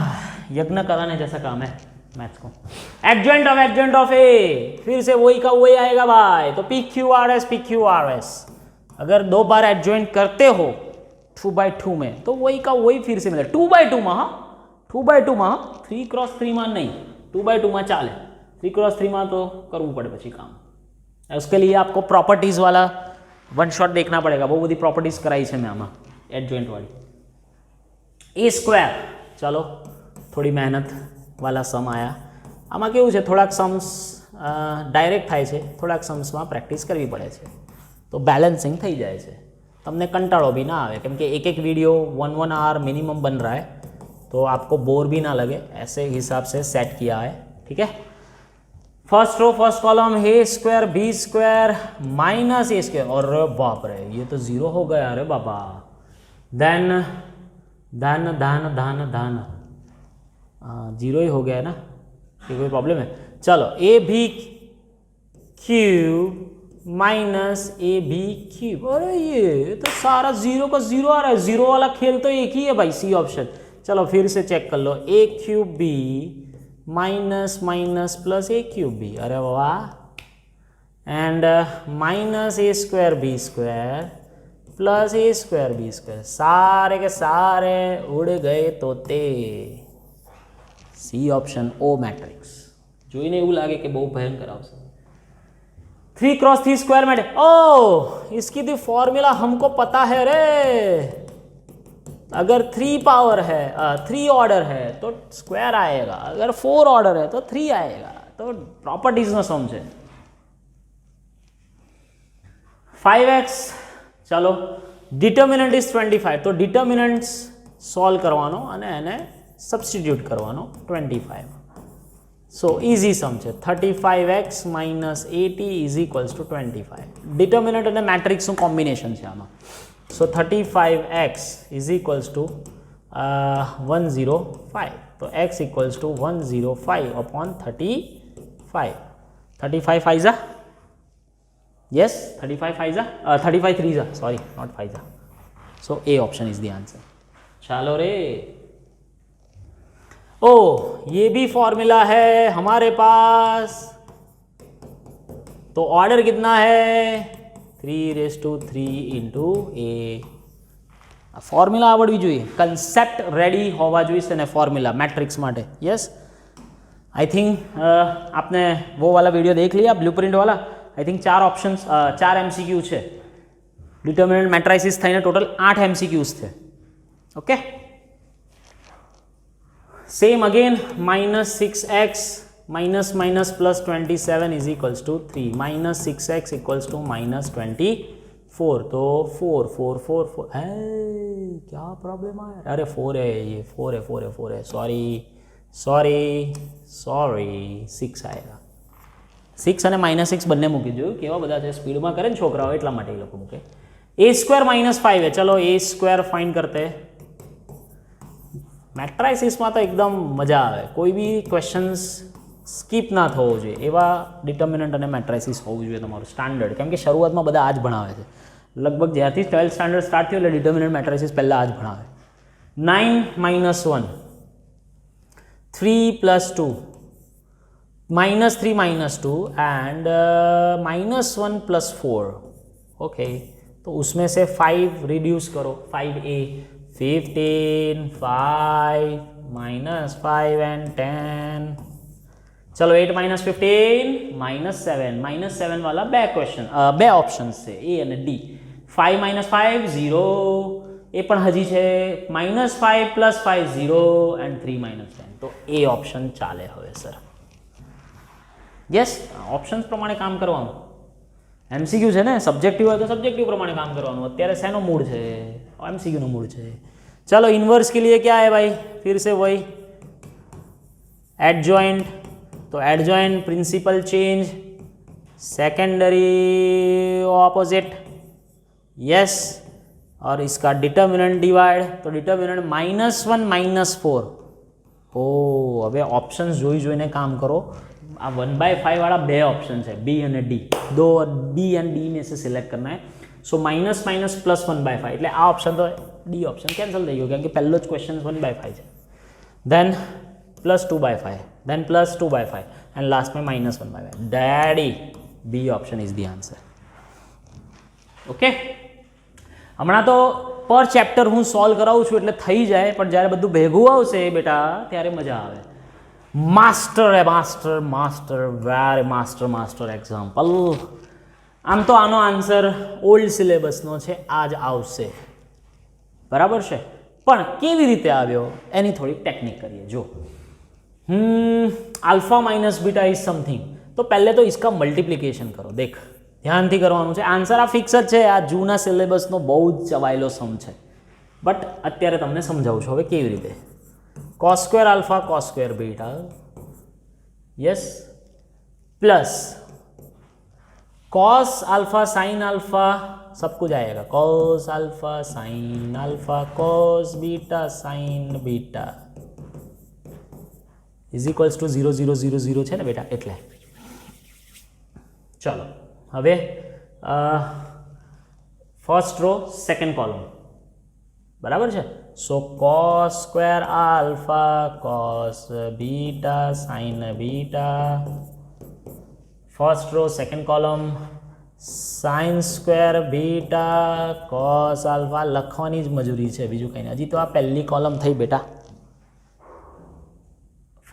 यज्ञ कराने जैसा काम है मैथ्स को. एडजॉइंट ऑफ ए, फिर से वही का वही आएगा भाई. तो PQRS अगर 2 बार एडजॉइंट करते हो 2/2 में तो वही का वही फिर से मिले. 2/2 में, हाँ 2/2 में, 3x3 में नहीं, 2/2 में चाले. 3x3 में तो करવું પડે પછી કામ. उसके लिए आपको प्रॉपर्टीज वाला वन शॉट देखना पड़ेगा. बहुत बड़ी प्रॉपर्टीज कराई है मैं आमा एडजॉइंट वाली. A², चलो थोड़ी मेहनत वाला सम आया. આમાં કેવું છે, થોડાક सम्स ડાયરેક્ટ થાય છે, થોડાક सम्सમાં પ્રેક્ટિસ કરવી પડે છે, તો બેલેન્સિંગ થઈ જાય છે. તમને કંટાળો भी ना आवे, क्योंकि एक वीडियो 1 आवर मिनिमम बन रहा है, तो आपको बोर भी ना लगे, ऐसे हिसाब से सेट किया है. ठीक है. First row first column A² B² minus A². और बाप रे, ये तो 0 हो गया. अरे बाबा. देन धन 0 ही हो गया है ना, कोई प्रॉब्लम है. चलो AB³ माइनस AB³. अरे ये तो सारा 0 का 0 आ रहा है. 0 वाला खेल तो एक ही है भाई, सी ऑप्शन. चलो फिर से चेक कर लो. A³ minus plus A³. अरे वाह. And minus A² B² plus A² B². सारे के सारे उड़ गए तोते. सी ऑप्शन ओ मैट्रिक्स. જોઈને એવું લાગે કે બહુ ભયંકર આવશે. 3x3 स्क्वायर में. ओ, इसकी तो फॉर्मूला हमको पता है रे. अगर 3 पावर है 3 ऑर्डर है तो स्क्वायर आएगा, अगर 4 ऑर्डर है तो 3 आएगा. तो प्रॉपर्टीज नो समझे. 5x, चलो डिटर्मिनન્ટ इज 25, तो डिटर्मिनન્ટ્સ સોલ્વ કરવાનો અને એને સબસ્ટિટ્યુટ કરવાનો 25. સો ઇઝી સમ છે. 35x minus 80 is equals to 25. Determinant અને મેટ્રિક્સનું કોમ્બિનેશન છે આમાં. So 35x is equals to 105. તો x ઇક્વલ્સ ટુ 105 अपॉन 35. 35 फाइजा, yes 35 फाइजा 35 थ्रीजा, सॉरी नॉट फाइजा. So A option is the answer. चलो रे. ओ, ये भी फॉर्मूला है हमारे पास. तो ऑर्डर कितना है 3/3 इंटू ए. फॉर्मूला आवड़वी જોઈએ, કન્સેપ્ટ રેડી હોવા જોઈએ ને ફોર્મूला मैट्रिक्स માટે. यस, आई थिंक आपने वो वाला वीडियो देख लिया ब्लूप्रिंट वाला. आई थिंक 4 ऑप्शंस 4 MCQ છે. डिटर्मिनન્ટ मैट्राइसिस થઈને टोटल 8 MCQs थे. Okay. Same again minus 6x minus plus 27 is equals to 3. Minus 6x equals to minus 24. तो 4 है. क्या प्रॉब्लम है? अरे 4 है, ये 4 है. सॉरी 6 आएगा. 6 અને -6 બંને મૂકી જોયું કેવા બધા છે, સ્પીડમાં કરે ને છોકરાઓ એટલા માટે એ લોકો મૂકે. A² -5 है. चलो A² फाइंड करते हैं. મેટ્રાઇસિસમાં તો એકદમ મજા આવે, કોઈ બી ક્વેશ્ચન્સ સ્કીપ ના થવો જોઈએ એવા ડિટર્મિનન્ટ અને મેટ્રાઇસિસ હોવું જોઈએ તમારું સ્ટાન્ડર્ડ. કેમ કે શરૂઆતમાં બધા આ જ ભણાવે છે, લગભગ જ્યાંથી 12th સ્ટાન્ડર્ડ સ્ટાર્ટ થયું એટલે ડિટર્મિનન્ટ મેટ્રાઇસિસ પહેલાં આ જ ભણાવે. 9 - 1 3 + 2 -3 - 2 and -1 + 4. ओके, तो उसमें से 5 रिड्यूस करो, 5a 15 5 -5 एंड 10। चलो 8 - 15 -7 वाला બે ઓપ્શન છે એ અને ડી। 5 - 5 0 એ પણ હજી છે, -5 + 5 0 એન્ડ 3 - 10, તો એ ઓપ્શન ચાલે હવે સર। યસ, ઓપ્શન્સ પ્રમાણે કામ કરવાનું। એમસીક્યુ છે ને, સબ્જેક્ટિવ હોય તો સબ્जेक्टिव प्रमाणे काम करवाना। અત્યારે શેનો મૂડ છે? एमसीक्यू નો મૂડ છે। चलो इन्वर्स के लिए क्या है भाई, फिर से वही एडजॉइंट, तो adjoint principal change, secondary opposite, yes, और इसका डिटर्मिनेंट डिवाइड, तो डिटर्मिनेंट -1 -4। ओ હવે ઓપ્શન્સ જોઈને કામ કરો। आ 1/5 वाला बे ऑप्शन है, बी और डी, दो बी एंड डी में से सिलेक्ट करना है। सो माइनस माइनस प्लस 1/5 એટલે આ ઓપ્શન તો ડી ઓપ્શન કેન્સલ થઈ ગયો, કારણ કે પહેલો જ ક્વેશ્ચન 1/5 છે। देन +2/5, देन +2/5 एंड लास्ट में -1/5। Daddy B option is the answer. Okay, હમણાં તો પર ચેપ્ટર હું સોલ્વ કરાવું છું એટલે થઈ જાય, પણ જ્યારે બધું ભેગું આવશે બેટા ત્યારે મજા આવે। Master very master example. આમ તો આનો આન્સર ઓલ્ડ સિલેબસનો છે, આ જ આવશે, બરાબર છે, પણ કેવી રીતે આવ્યો એની થોડી ટેકનિક કરીએ। જો अल्फा - बीटा इज समथिंग, तो पहले तो इसका मल्टीप्लिकेशन करो। देख ध्यानथी करवानुं छे, आंसर आ फिक्स ज छे, आ जूना सिलेबसनो बहु ज चवायेलो सम छे, बट अत्यारे तमने समजावुं छुं हवे केवी रीते। cos square alpha cos square beta, yes, plus cos alpha sin alpha, सब कुछ आएगा, cos alpha sin alpha cos beta sin beta is equals to 0 0 0 0 है ना बेटा, एटले। चलो हवे फर्स्ट रो सेकंड कॉलम, बराबर है। So cos square alpha cos beta sin beta, first row second column sin square beta cos alpha, लखवानी ज मजूरी है, बीजू कहीं नहीं। हजी तो आ पहली कॉलम थी बेटा,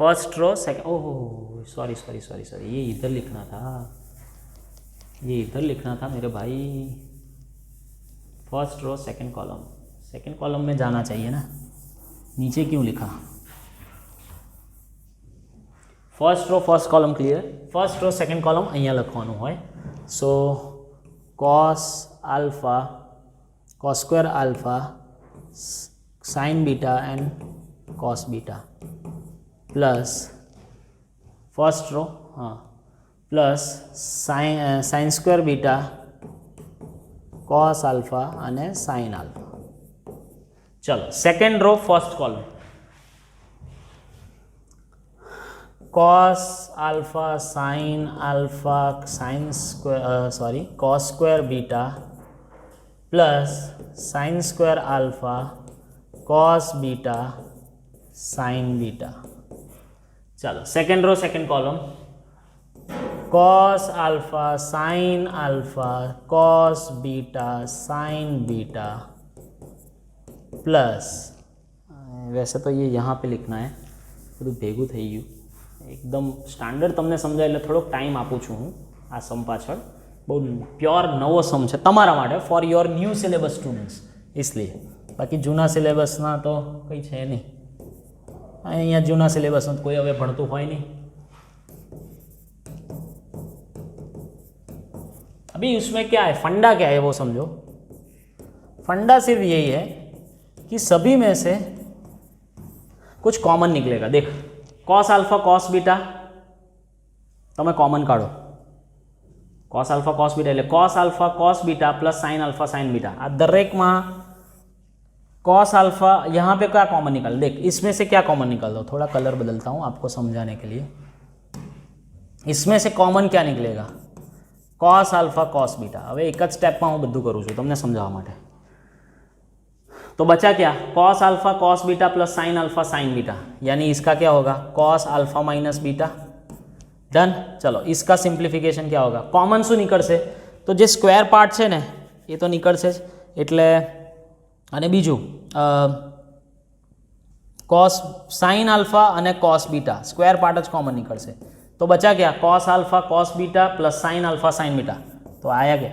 first row second, oh sorry sorry sorry sorry, ये इधर लिखना था, ये इधर लिखना था मेरे भाई। फर्स्ट रो सेकंड कॉलम में जाना चाहिए ना, नीचे क्यों लिखा? First row first column clear, first row second column अहींया लखवानुं होय। So cos alpha cos square alpha sin beta and cos beta plus first row, हाँ, plus sin square beta cos alpha अने sin अल्फा। चलो second row first column, cos alpha sin alpha cos square beta plus sin square alpha cos beta sin beta. चलो second row second column, cos alpha sin alpha cos beta sin beta plus, वैसे तो ये यहाँ पे लिखना है, બધું ભેગું થઈ ગયું, એકદમ સ્ટાન્ડર્ડ તમને સમજાય એટલે થોડોક ટાઈમ આપું છું હું આ સમ પાછળ। બહુ પ્યોર નવો સમ છે તમારા માટે, for your new syllabus students, इसलिए। બાકી જૂના સિલેબસના તો કંઈ છે નહીં, અહીંયા જૂના સિલેબસમાં કોઈ હવે ભણતું હોય નહીં। अभी उसमें क्या है, फंडा क्या है वो समझो। फंडा सिर्फ यही है कि सभी में से कुछ कॉमन निकलेगा। देख cos अल्फा cos बीटा તમે कॉमन काढ़ो, cos अल्फा cos बीटा એટલે cos alpha cos beta plus sin alpha sin beta. आ दरेक में cos अल्फा यहाँ पे क्या कॉमन निकाल, देख इसमें से क्या कॉमन निकाल दो, थोड़ा कलर बदलता हूँ आपको समझाने के लिए। इसमें से कॉमन क्या निकलेगा, cos अल्फा cos बीटा। હવે એક જ સ્ટેપમાં હું બધું કરું છું તમને સમજાવવા માટે। तो बचा क्या, cos alpha cos beta plus sin alpha sin beta, यानी इसका क्या होगा cos alpha minus beta. Done. चलो इसका सिंप्लीफिकेशन क्या होगा, कॉमन शू निकल से, तो जो स्क्वेर पार्ट है ने એ તો નીકળશે જ. એટલે અને બીજું કોસ સાઇન આલ્ફા અને કોસ બીટા સ્ક્વેર પાર્ટ જ કોમન निकलશે. तो बचा क्या cos alpha cos beta plus sine alpha sine beta. तो आया क्या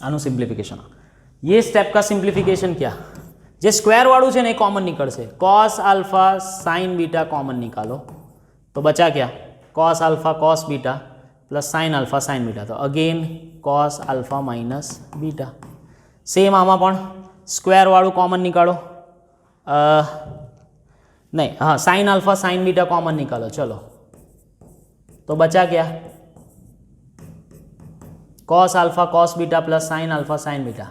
आनु सिंप्लिफिकेशन. ये स्टेप का सिंप्लिफिकेशन क्या जे स्क्वेर वालू है ने कॉमन निकलશે. Cos alpha sine beta common निकालो तो बचा क्या cos alpha cos beta plus sine alpha sine beta. तो again cos alpha minus beta. Same आमा पण स्क्वेर वालू कॉमन निकालो. नहीं हाँ sine alpha sine beta common निकालो. चलो तो बचा क्या cos alpha cos beta plus sine alpha sine beta.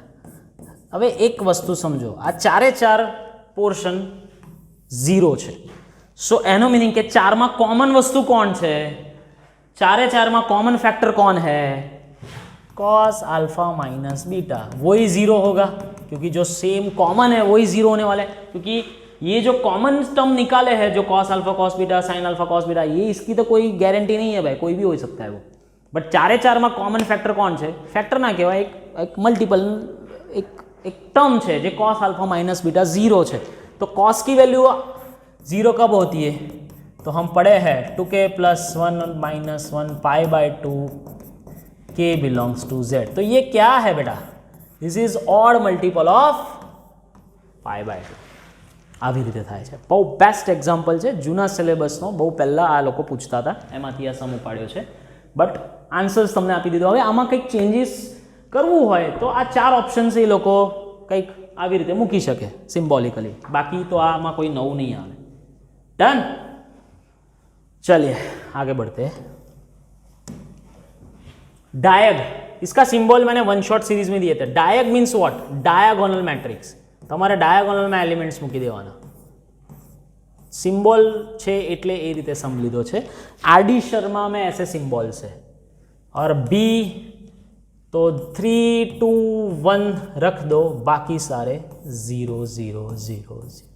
હવે એક વસ્તુ સમજો આ ચારે ચાર પોર્શન 0 છે. સો એનો मीनिंग કે ચારમાં કોમન વસ્તુ કોણ છે ચારે ચારમાં कॉमन फैक्टर कौन है कॉस अल्फा माइनस बीटा. वही 0 होगा क्योंकि जो सेम कॉमन है वही 0 होने वाला है. क्योंकि ये जो कॉमन टर्म निकाले हैं जो cos alpha cos beta sine alpha cos beta ये इसकी तो कोई गारंटी नहीं है भाई कोई भी हो सकता है वो. बट चारे चार में कॉमन फैक्टर कौन है फैक्टर ना कहवा एक मल्टीपल एक टर्म है जो कॉस अल्फा माइनस बीटा 0 है. तो कॉस की वैल्यू 0 कब होती है तो हम पढ़े हैं 2k plus 1 minus 1 pi by 2 k belongs to z. तो ये क्या है बेटा this is odd multiple of pi by 2. આવી રીતે થાય છે. બહુ બેસ્ટ એક્ઝામ્પલ છે જૂના સિલેબસનો બહુ પહેલાં આ લોકો પૂછતા હતા એમાંથી આ સમ ઉપાડ્યો છે. બટ આન્સર્સ તમને આપી દીધો. હવે આમાં કંઈક ચેન્જીસ કરવું હોય તો આ ચાર ઓપ્શન્સ એ લોકો કંઈક આવી રીતે મૂકી શકે સિમ્બોલિકલી. બાકી તો આમાં કોઈ નવું નહીં આવે. डन. चलिए आगे बढ़ते हैं. डायग इसका सिंबल मैंने वन शॉट सीरीज में दिए थे. डायग मीन्स व्हाट डायगोनल मैट्रिक्स. તમારે ડાયાગોનલમાં એલિમેન્ટ્સ મૂકી દેવાના. સિમ્બોલ છે એટલે એ રીતે સમ લીધો છે. આરડી શર્મા में ऐसे सिंबल है और बी तो 3 2 1 रख दो बाकी सारे 0 0 0 0.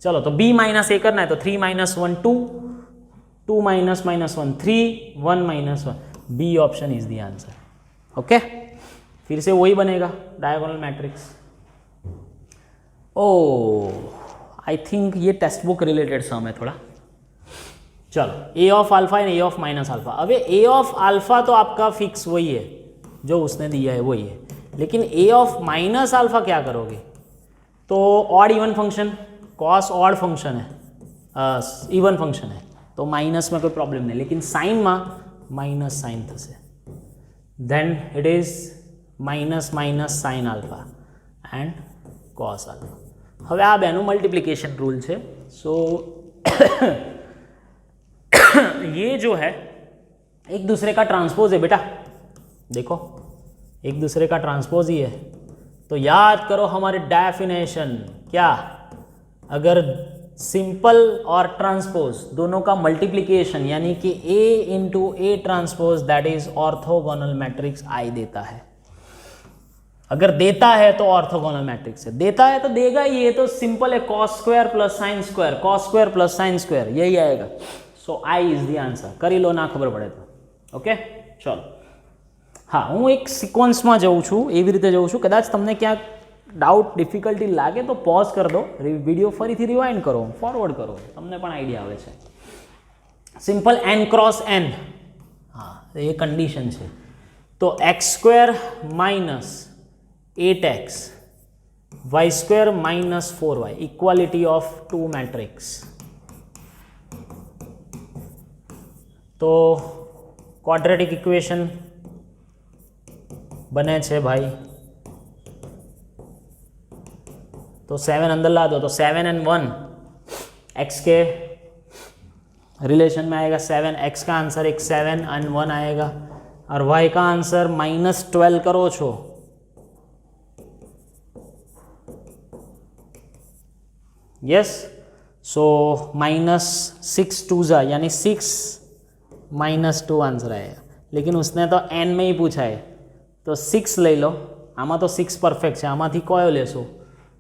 चलो तो बी माइनस ए करना है तो 3 minus 1 2 2 minus minus 1 3 1 minus 1. B option is the answer. Okay फिर से वही बनेगा diagonal matrix. Oh I think ये टेक्स्ट बुक रिलेटेड सम है थोड़ा. चलो A of alpha and A of minus alpha. अब ए ऑफ अल्फा तो आपका फिक्स वही है जो उसने दिया है वही है. लेकिन ए ऑफ माइनस अल्फा क्या करोगे तो odd even function cos odd function है इवन फंक्शन है तो माइनस में कोई प्रॉब्लम नहीं. लेकिन साइन में माइनस साइन थशे then it is minus minus sine alpha and cos alpha. હવે આ બેનું મલ્ટીપ્લિકેશન રૂલ છે. सो ये जो है एक दूसरे का ट्रांसपोज है बेटा. देखो एक दूसरे का ट्रांसपोज ही है. तो याद करो हमारे डेफिनेशन क्या अगर सिंपल और ट्रांसपोज दोनों का मल्टीप्लिकेशन यानी कि A into A transpose that is orthogonal matrix I देता है. अगर देता है तो ऑर्थोगोनल मैट्रिक्स है. देता है तो देगा ही. ये तो सिंपल है cos square plus sine square cos square plus sine square यही आएगा. सो आई इज द आंसर. करी लो ना खबर पड़े तो. ओके चलो हाँ हूँ एक सिक्वन्स में जाऊँ छूँ एवी रीते जाऊँ छूँ. कदाच तमने क्या डाउट डिफिकल्टी लागे तो पॉज कर दो वीडियो फरीथी रिवाइंड करो फॉरवर्ड करो तमने पण आइडिया आवे छे. सिंपल एन क्रॉस एन हाँ ये कंडीशन है. तो x square minus 8x y square minus 4y equality of 2 matrix. तो क्वाड्रेटिक इक्वेशन बने छे भाई. तो 7 अंदर ला दो तो 7 and 1 x के रिलेशन में आएगा. 7 x का आंसर एक 7 and 1 आएगा और y का आंसर -12 करो छो. यस सो -6 2 यानी 6 -2 आंसर आएगा. लेकिन उसने तो n में ही पूछा है तो 6 ले लो. आमा तो 6 परफेक्ट है. आमाथी कयो लेशो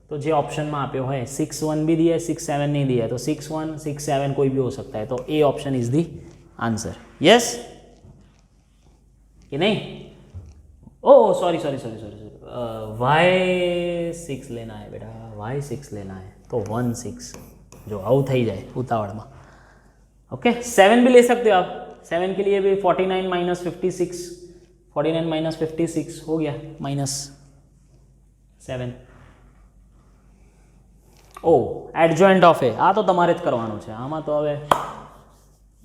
तो जे ऑप्शन में आप्यो है 6 1 भी दिया 6 7 नहीं दिया तो 6 1 6 7 कोई भी हो सकता है. तो A option is the answer. Yes कि नहीं oh sorry sorry sorry sorry sorry, y6 लेना है बेटा, y6 लेना है तो 1 6 जो आउट થઈ જાય ઉતાવળમાં. ओके 7 भी ले सकते हो आप, 7 के लिए भी 49 माइनस 56, 49 माइनस 56 हो गया -7. ओ एडजॉइंट ऑफ ए आ तो તમારે જ કરવાનું છે આમાં. તો હવે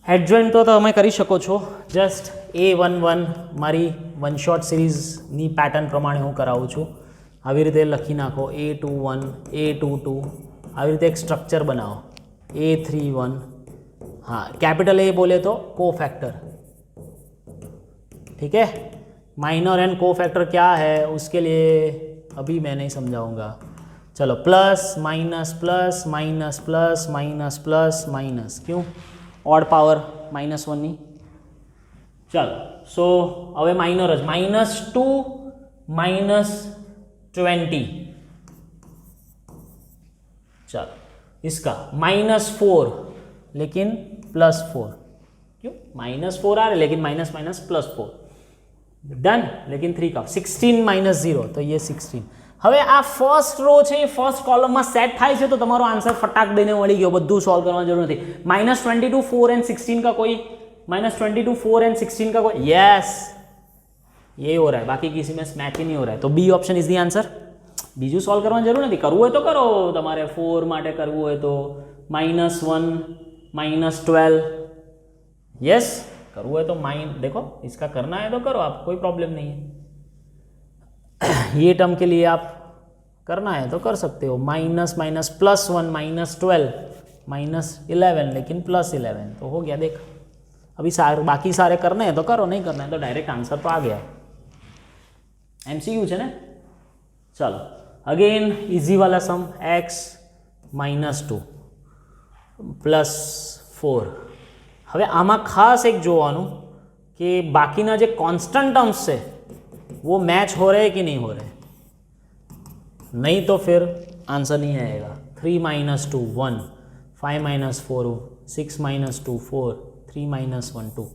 એડજોઇન્ટ તો તમે કરી શકો છો, જસ્ટ A11 મારી વન શોટ સિરીઝની પેટર્ન પ્રમાણે હું કરાવું છું. આવી રીતે લખી નાખો A21 A22, આવી રીતે એક સ્ટ્રક્ચર બનાવો A31. हाँ कैपिटल ए बोले तो को फैक्टर, ठीक है. माइनर एंड को फैक्टर क्या है उसके लिए अभी मैं नहीं समझाऊंगा. चलो plus minus plus minus plus minus plus minus, क्यों ऑड पावर -1 नहीं. चलो सो હવે માઇનર જ -2 -20. चलो इसका -4 लेकिन +4, क्यों -4 आ रहा है लेकिन माइनस माइनस +4 डन. लेकिन 3 का 16 -0 तो ये 16. હવે આ ફર્સ્ટ રો છે એ ફર્સ્ટ કોલમમાં સેટ થાય છે તો તમારો આન્સર ફટાક દઈને મળી ગયો, બધું સોલ્વ કરવાની જરૂર નથી. -22 4 एंड 16 का कोई, -22 4 एंड 16 का कोई, यस ये हो रहा है, बाकी किसी में मैच ही नहीं हो रहा है. तो B option is the answer. બીજું સોલ્વ કરવાની જરૂર નથી, કરવું હોય તો કરો, તમારે 4 માટે કરવું હોય તો -1 -12, यस करना है तो देखो इसका करना है तो करो आप, कोई प्रॉब्लम नहीं है. ये टर्म के लिए आप करना है तो कर सकते हो. माइनस माइनस +1 -12 -11 लेकिन +11 तो हो गया. देख अभी बाकी सारे करने हैं तो करो, नहीं करना है तो डायरेक्ट आंसर तो आ गया. MCQ है ना. चलो अगेन इजी वाला सम x -2 +4. હવે આમાં ખાસ એક જોવાનું કે બાકીના જે કોન્સ્ટન્ટ ટર્મ્સ છે वो मैच हो रहे कि नहीं हो रहे, नहीं तो फिर आंसर नहीं आएगा. 3 - 2 1, 5 - 4 6 - 2 4, 3 - 1 2.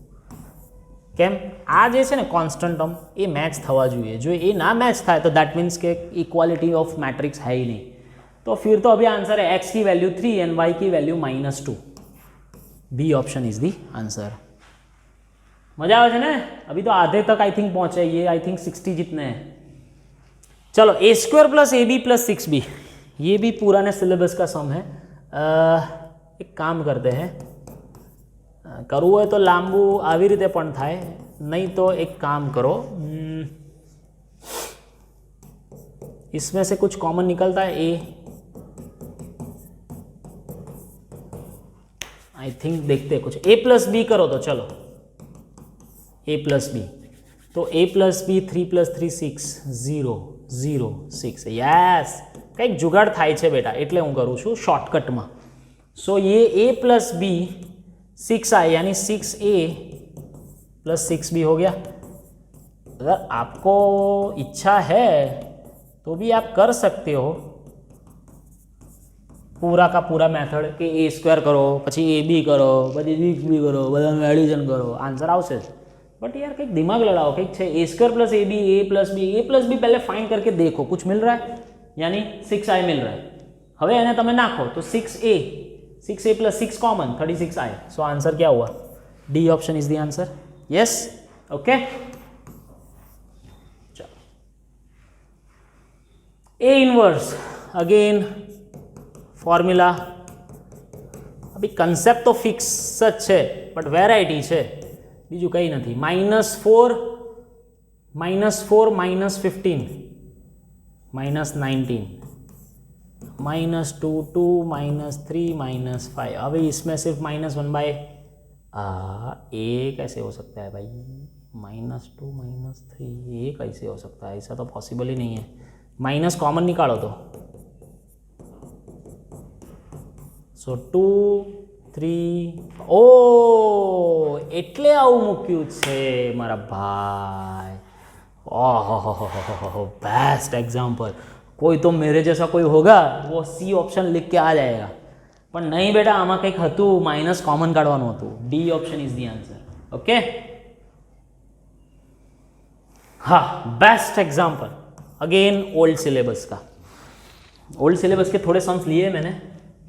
કેમ આ જે છે ને કોન્સ્ટન્ટ ટર્મ એ મેચ થવા જોઈએ. જો એ ના मैच થાય तो दैट मीन्स કે इक्वालिटी ऑफ मैट्रिक्स है ही नहीं. तो फिर तो अभी आंसर है x की वैल्यू 3 एंड y की value -2. B option is the answer. मजा आवे ना. अभी तो आधे तक आई थिंक पहुंचे, ये आई थिंक 60 जितने हैं. चलो A² + AB + 6B, ये भी पुराने सिलेबस का सम है. एक काम करते हैं, करવું હોય તો લાંબુ આવી રીતે પણ થાય, नहीं तो एक काम करो, इसमें से कुछ कॉमन निकलता है. ए आई थिंक देखते हैं कुछ A + B करो तो चलो A + B, तो A + B 3 + 3 6 0 0 6. यस કંઈક જુગાડ થાય છે બેટા, એટલે હું કરું છું શોર્ટકટમાં. सो ये A + B 6 आए यानी 6A + 6B हो गया. अगर आपको इच्छा है तो भी आप कर सकते हो पूरा का पूरा मेथड कि A² करो પછી AB करो પછી 6B करो, બધાનું એડિશન કરો, આન્સર આવશે. बट यार કંઈક दिमाग लड़ाओ, કંઈક છે A² + AB A + B. A + B पहले फाइंड करके देखो कुछ मिल रहा है, यानी 6i मिल रहा है. હવે એને તમે નાખો તો 6A + 6 कॉमन 36 आए. सो आंसर क्या हुआ? D option is the answer. Yes okay. चलो A इनवर्स अगेन फॉर्म्युला. अभी कंसेप्ट तो फिक्स જ છે बट वेराइटी છે, બીજું કંઈ નથી. -4 -4 -15 -19 -2 2 -3 -5. अभी इसमें सिर्फ -1/, ए कैसे हो सकता है भाई? -2 -3 ये कैसे हो सकता है? ऐसा तो पॉसिबल ही नहीं है. माइनस कॉमन निकालो तो. सो 2 3 ओ એટલે આવું મૂક્યું છે મારા ભાઈ. ओह बेस्ट एग्जाम्पल. कोई तो मेरे जैसा कोई होगा वो C ऑप्शन लिख के आ जाएगा, पर नहीं बेटा आमा કંઈક હતું, माइनस कॉमन કાઢવાનું હતું. D option is the answer. Okay हाँ, best example again old syllabus का। ओल्ड सिलेबस के थोड़े सम्स लिए मैंने,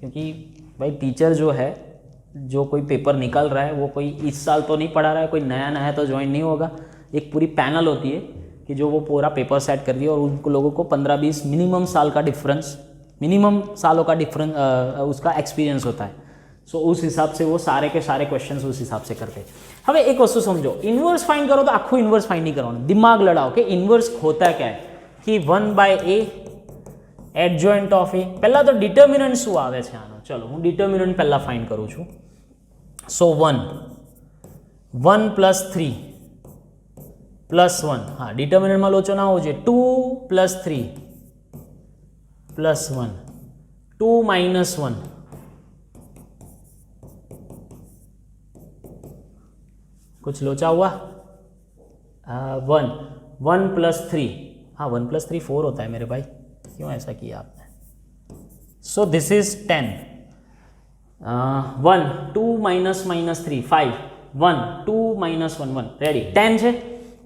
क्योंकि भाई टीचर जो है, जो कोई पेपर निकल रहा है वो कोई इस साल तो नहीं पढ़ा रहा है, कोई नया नया तो ज्वाइन नहीं होगा। एक पूरी पैनल होती है कि जो वो पूरा पेपर सेट कर दिया, और उनको लोगों को 15-20 मिनिमम साल का डिफरेंस, मिनिमम सालों का डिफरेंस उसका एक्सपीरियंस होता है। सो उस हिसाब से वो सारे के सारे क्वेश्चंस उस हिसाब से करते हैं। हमें एक वस्तु समझो, इन्वर्स फाइंड करो तो आखो इन्वर्स फाइंड नहीं करवाना, दिमाग लड़ाओ कि इन्वर्स होता क्या है कि 1/a एडजॉइंट ऑफ ए। पहला तो डिटर्मिनન્ટ શું આવે છે આનો, ચલો હું ડિટર્મિનન્ટ પહેલા ફાઇન્ડ કરું છું। સો 1 + 3 + 1, હા ડિટર્મિનન્ટમાં લોચો ના હોવો જોઈએ। 2 + 3 + 1, 2 - 1, कुछ लोचा हुआ। 1 + 3, हाँ 1 + 3 4 होता है मेरे भाई, क्यों ऐसा किया आपने। सो दिस इज 10, 1 2 - 3 5, 1 2 - 1 1, રેડી 10 છે।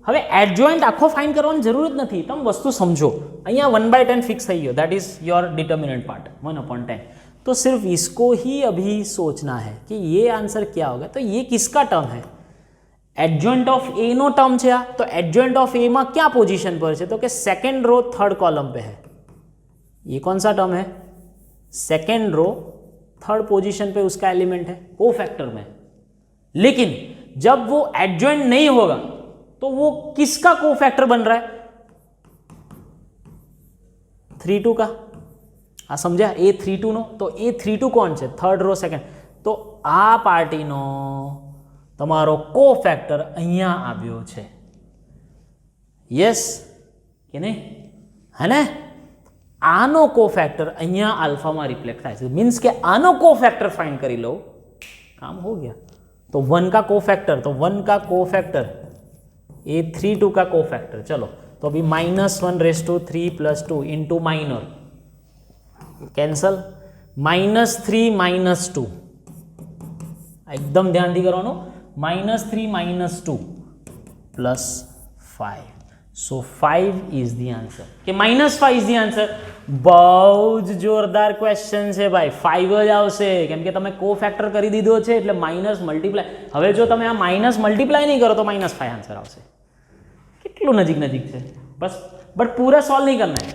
હવે એડજોઇન્ટ આખો ફાઇન્ડ કરવાની જરૂર જ નથી, તમે વસ્તુ સમજો। અહીંયા 1/10 फिक्स થઈ ગયો, that is your determinant part 1/10। तो सिर्फ इसको ही अभी सोचना है कि ये आंसर क्या होगा। तो ये किसका टर्म है, एडजॉइंट ऑफ ए नो टर्म છે આ। तो एडजॉइंट ऑफ ए में क्या पोजीशन पर है, तो कि सेकंड रो थर्ड कॉलम पे है। ये कौन सा टर्म है, सेकंड रो थर्ड पोजीशन पे उसका एलिमेंट है, कोफैक्टर में। लेकिन जब वो एडजॉइंट नहीं होगा तो वो किसका कोफैक्टर बन रहा है, 3 2 का। आ समझा, A32 नो। तो A32 कौन है, थर्ड रो सेकंड। तो आ पार्टी नो તમારો કોફેક્ટર અહીંયા આવ્યો છે, યસ કે નહીં, હે ને। આનો કોફેક્ટર અહીંયા આલ્ફામાં રિફ્લેક્ટ થાય છે, મીન્સ કે આનો કોફેક્ટર फाइंड કરી લો, काम हो गया। तो 1 का कोफैक्टर, तो 1 का कोफैक्टर A32 का कोफैक्टर, चलो तो अभी -1/3 + 2 इंटू माइनर कैंसल, -3 - 2, एकदम ध्यान थी करवानो, -3 - 2 + 5। सो 5 इज द आंसर, कि -5 इज द आंसर। बहुत जोरदार क्वेश्चन है भाई, 5 જ આવશે, કેમ કે તમે કોફેક્ટર કરી દીધો છે એટલે માઇનસ મલ્ટીપ્લાય। હવે જો તમે આ માઇનસ મલ્ટીપ્લાય નહીં કરો તો -5 आंसर આવશે। કેટલું નજીક નજીક છે बस, बट पूरा सॉल्व नहीं करना है।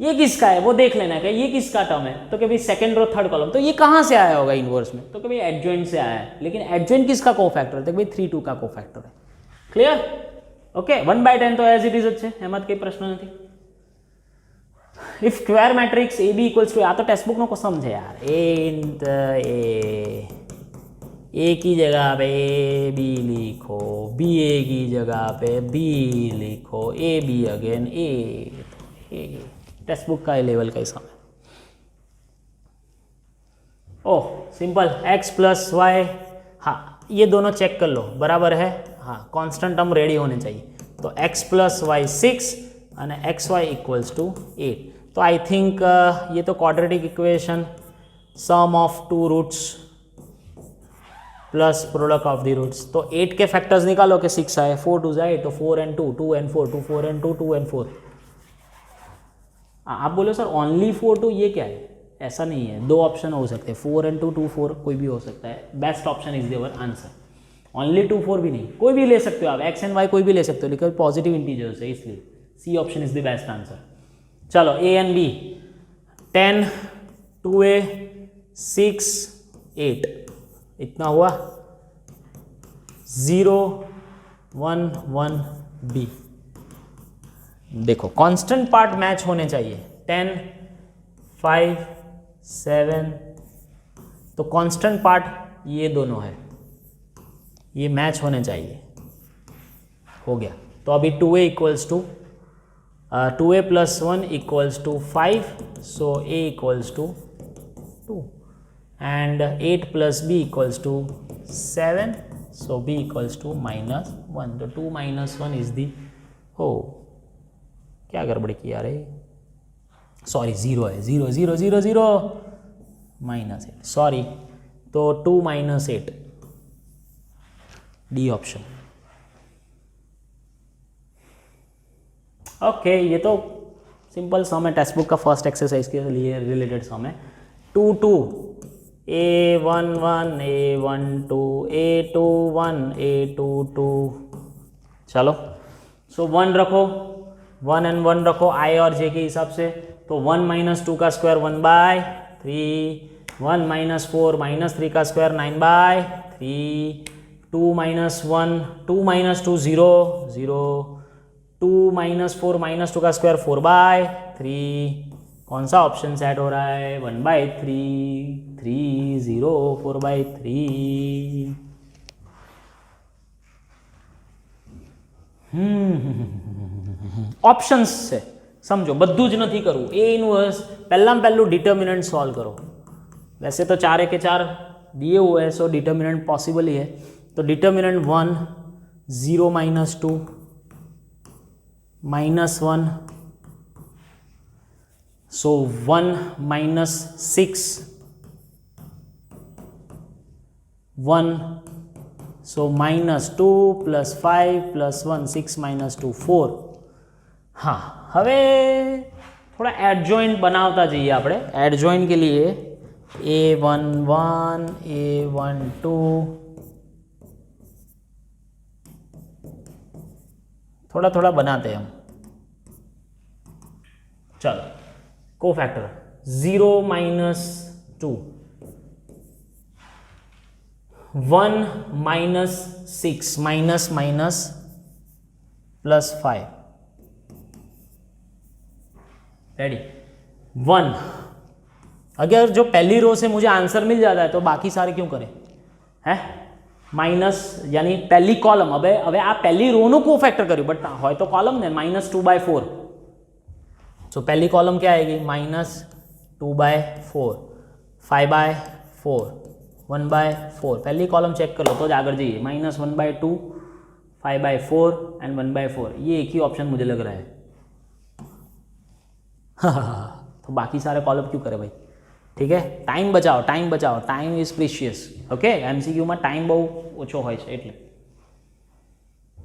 ये किसका है वो देख लेना है कि ये किसका टर्म है, तो कि भाई सेकंड रो थर्ड कॉलम, तो ये कहाँ से आया होगा इनवर्स में, तो कि भाई एडजॉइंट से आया है। लेकिन एडजॉइंट किसका कोफैक्टर है, तो भाई 3 2 का कोफैक्टर है। Clear, okay. 1/10 तो एज इट इज है, एम कई प्रश्न नहीं। If square matrix A B equals to, आ तो टेक्स्ट बुक नो को समझे यार, ए की जगह पे ए बी लिखो, बी ए की जगह पे बी लिखो, A B again A, textbook का लेवल का हिसाब है। ओह सिंपल, x + y, हाँ ये दोनों चेक कर लो बराबर है, हाँ कांस्टेंट टर्म रेडी होने चाहिए। तो x + y 6 और xy = 8। तो आई थिंक ये तो quadratic equation, sum of 2 roots plus product of the roots. तो 8 के फैक्टर्स निकालो कि 6 आए, 4 2 8, तो 4 and 2, 2 and 4, 2 4 and 2, 2 and 4। आप बोलो सर ओनली 4 2, ये क्या है, ऐसा नहीं है, 2 ऑप्शन हो सकते हैं, 4 and 2, 2 4 कोई भी हो सकता है। Best option is your answer, only 2 4 भी नहीं, कोई भी ले सकते हो आप, x and y कोई भी ले सकते हो, लेकिन पॉजिटिव इंटीजर्स है, इसलिए C option is the best answer. चलो a and b, 10 2a 6 8, इतना हुआ, 0 1 1 b। देखो कांस्टेंट पार्ट मैच होने चाहिए, 10 5 7, तो कांस्टेंट पार्ट ये दोनों है, ये मैच होने चाहिए, हो गया। तो अभी 2a + 2a + 1 = 5, so a = 2 and 8 + b = 7, so b = -1। तो 2 - 1 इज दी, हो क्या गड़बड़ किया रे, सॉरी 0 है, 0 0 0 0 -8, सॉरी। तो 2 - 8, डी ऑप्शन। ओके, ये तो सिंपल सम है, टेक्स्ट बुक का फर्स्ट एक्सरसाइज के लिए रिलेटेड सम है। 2 2 A1 1 A1 2 A2 1 A2 2। चलो, सो 1 रखो, 1 and 1 रखो आई और जे के हिसाब से, तो 1 माइनस 2 का स्क्वायर 1/3, 1 माइनस 4 माइनस 3 का square 9/3, 2 minus 1 2 minus 2 0 0, 2 minus 4 minus 2 का स्क्वायर 4/3। कौन सा ऑप्शन सेट हो रहा है? 1/3 3 0 4/3। ઓપ્શન્સ છે, સમજો, બધું જ નથી કરવું। એ ઇનવર્સ પહેલાં પહેલું ડિટર્મિનન્ટ सॉल्व करो। वैसे तो 4 के 4 दिए हुए हैं, सो डिटर्मिनंट पॉसिबल ही है। तो डिटर्मिनंट 1 0 माइनस 2 माइनस 1, सो 1 minus 6 1, so minus 2 plus 5 plus 1 6 minus 2 4। हाँ, હવે थोड़ा एडजॉइंट बनावता जाइए આપણે। एडजॉइंट के लिए A1 1 A1 2 थोड़ा थोड़ा बनाते हैं हम। चलो, cofactor 0 minus 2, 1 minus 6 minus minus plus 5। Ready? 1। अगर जो पहली रो से मुझे आंसर मिल जाता है तो बाकी सारे क्यों करें, है? माइनस यानी पहली कॉलम, अब आ पहली रो નું કોફેક્ટર કર્યું, બટ હોય તો કોલમ ને -2/4। सो पहली कॉलम क्या आएगी? -2/4 5/4 1/4। पहली कॉलम चेक कर लो तो आगे जाइए। -1/2 5/4 एंड 1/4, ये एक ही ऑप्शन मुझे लग रहा है। तो बाकी सारे कॉलम क्यों करे भाई? ठीक है, टाइम बचाओ, टाइम बचाओ, time is precious. Okay, MCQ में टाइम बहु ओछो होय छे એટલે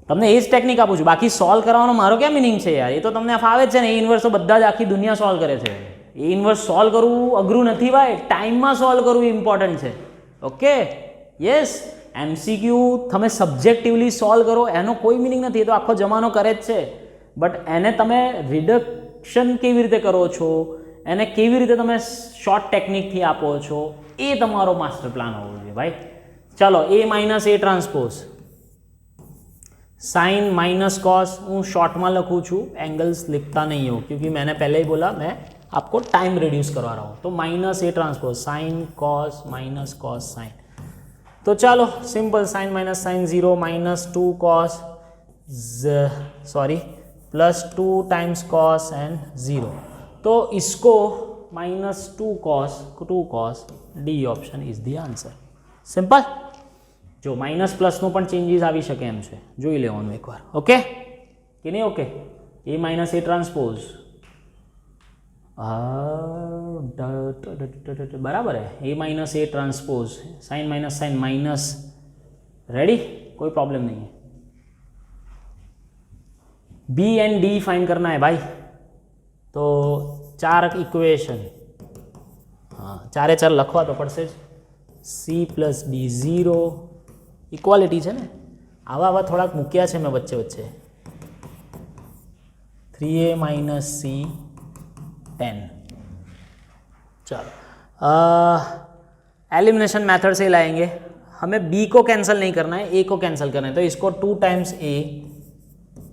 તમને એ જ ટેકનિક આપું છું। બાકી સોલ્વ કરવાનો મારો क्या मीनिंग છે यार? એ તો તમને ફાવે જ છે ને। એ ઇન્વર્સ તો બધા જ આખી દુનિયા સોલ્વ કરે છે। એ ઇન્વર્સ સોલ્વ કરવું અઘરું નથી ભાઈ, ટાઈમમાં સોલ્વ કરવું ઇમ્પોર્ટન્ટ છે। ઓકે, યસ, એમસીક્યુ તમે સબ્જેક્ટિવલી સોલ્વ કરો એનો કોઈ મીનિંગ નથી, એ તો આખો જમાનો કરે જ છે। બટ એને તમે રિડક્શન કેવી રીતે કરો છો, એને કેવી રીતે તમે શોર્ટ ટેકનિકથી આપો છો, એ તમારો માસ્ટર પ્લાન હોવો જોઈએ ભાઈ। चलो, A minus A transpose sine minus cos, हूँ शॉर्ट में लखूँ छूँ, एंगल्स लिखता नहीं हो क्योंकि मैंने पहले ही बोला मैं आपको टाइम रिड्यूस करवा रहा हूँ। तो -A transpose sine cos minus cos sine. तो चलो simple, sine minus sine 0 -2 cos +2 times cos and 0। तो इसको -2 cos D option is the answer. Simple. जो माइनस प्लस नो पण चेंजीस आवी शके एम छे, जोई लेवानुं एकवार। ओके कि नहीं? Okay, A minus A transpose बराबर है। A minus A transpose sine minus sine minus. Ready? कोई प्रॉब्लम नहीं है। B एंड D फाइंड करना है भाई। तो 4 इक्वेशन, हाँ 4 4 लखवा तो पड़से ज। C प्लस D 0 इक्वालिटी है ने, आवा थोड़ा मूक्या है मैं वच्चे वच्चे। 3A minus C 10। चलो, एलिमिनेशन मेथड से लाएंगे। हमें B को कैंसिल नहीं करना है, A को कैंसिल करना है। तो इसको 2 टाइम्स A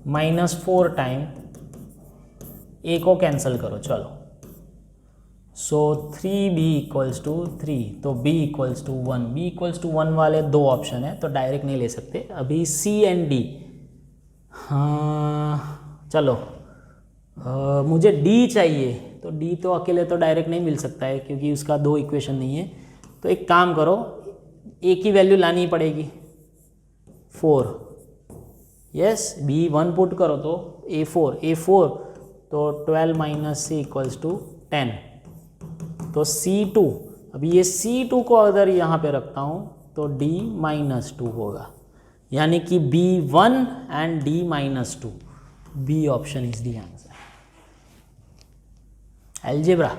-4 टाइम A को कैंसिल करो। चलो, सो 3B इक्वल्स टू 3, तो B equals to 1। B equals to 1 वाले 2 ऑप्शन है तो डायरेक्ट नहीं ले सकते। अभी C एंड D, हाँ चलो, मुझे D चाहिए, तो D तो अकेले तो डायरेक्ट नहीं मिल सकता है क्योंकि उसका 2 इक्वेशन नहीं है। तो एक काम करो, A की वैल्यू लानी पड़ेगी 4। यस, B 1 पुट करो तो A4 तो 12 माइनस C इक्वल्स टू 10। तो C2, अभी ये C2 को अगर यहाँ पे रखता हूँ तो D -2 होगा, यानी कि B1 and D -2 B option is the answer. Algebra,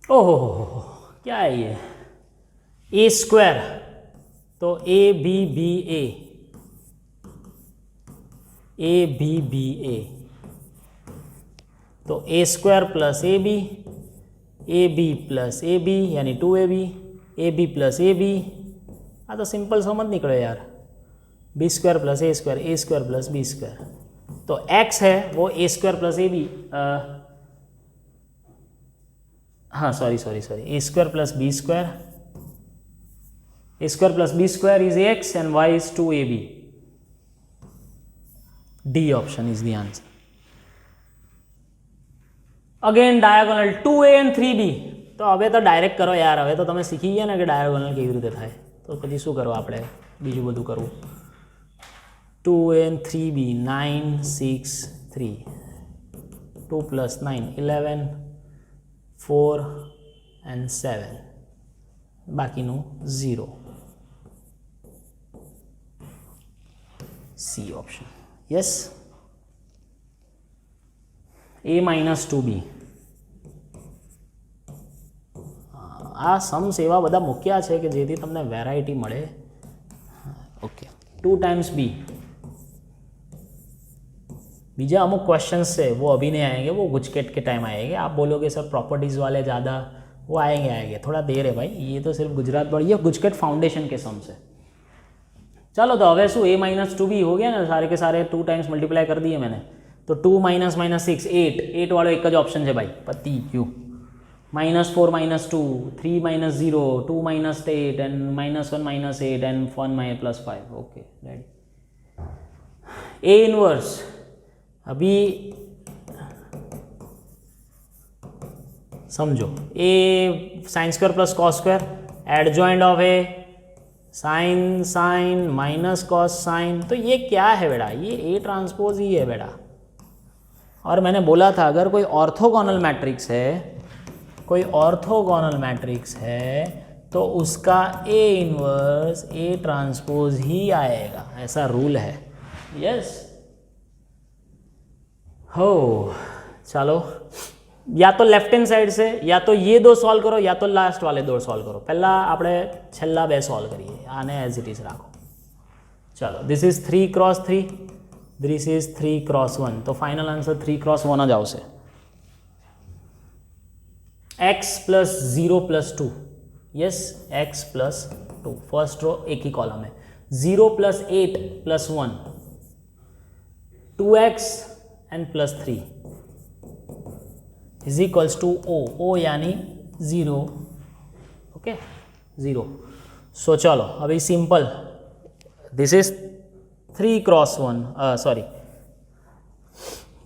ओहो हो, क्या है ये? ए स्क्वायर, तो A B B A, A B B A, तो A square plus A B plus A B यानी 2ab, A B plus A B. हाँ तो सिंपल समझ निकले यार, B square plus A square plus B square. तो X है वो A square plus A B, हाँ sorry A square plus B square is x and y is 2ab। D option is the answer. Again diagonal 2a and 3b, तो હવે તો direct કરો યાર, હવે તો તમે શીખી ગયા ને કે ડાયગોનલ કેવી રીતે થાય, તો પછી શું કરવું આપણે, બીજું બધું કરવું। 2a and 3b 9 6 3, 2 plus 9 11 4 and 7, બાકીનું 0। C option, yes. a minus 2b, આ सम्स એવા બધા મૂક્યા છે કે જેથી તમને વેરાયટી મળે। Okay, 2 times b। बीजा अमुक क्वेश्चंस से वो अभी नहीं आएंगे, वो गुजकेट के टाइम आएंगे। आप बोलोगे सर प्रॉपर्टीज़ वाले ज़्यादा, वो आएंगे, थोड़ा देर है भाई, ये तो सिर्फ गुजरात बोर्ड, ये गुजकेट फाउंडेशन के सम्स है। चलो तो હવે શું, a minus 2b हो गया ना, सारे के सारे 2 टाइम्स मल्टीप्लाई कर दिए मैंने, तो 2 minus minus 6 8 वालों एक ज ऑप्शन है भाई, पति क्यों। -4 -2 3 -0 2 -8 and -1 -8 and 1 +5। Okay ready. A inverse, अभी समझो, A sine square plus cos square, adjoint of A sine minus cos sine, तो ये क्या है बेटा, ये ए ट्रांसपोज ही है बेटा। और मैंने बोला था अगर कोई ऑर्थोगोनल मैट्रिक्स है तो उसका ए इनवर्स ए ट्रांसपोज ही आएगा, ऐसा रूल है। यस हो, चलो या तो लेफ्ट हैंड साइड से, या तो ये दो सॉल्व करो, या तो लास्ट वाले दो सॉल्व करो। पहला આપણે છેલ્લા બે सॉल्व करिए, आने एज इट इज राखो। चलो this is 3 cross 3, this is 3 cross 1, तो फाइनल आंसर 3 क्रॉस 1 જ આવશે। x plus 0 plus 2, yes x plus 2, first row एक ही कॉलम है। 0 plus 8 plus 1, 2x and plus 3 is equals to o यानी 0। ओके 0। सो चलो अभी simple, this is 3 cross 1, sorry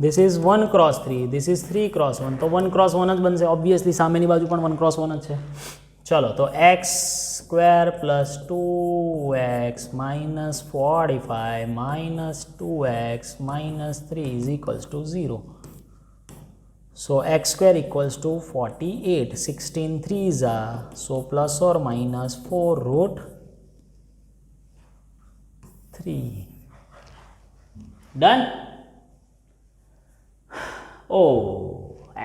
this is 1 cross 3, this is 3 cross 1, तो 1 cross 1 જ બનશે obviously, સામેની બાજુ પણ 1 क्रॉस 1 જ છે। चलो तो x square plus 2x minus 45 minus 2x minus 3 is equals to 0। So x square equals to 48, 16 3s are, so plus or minus 4 root 3। Done? O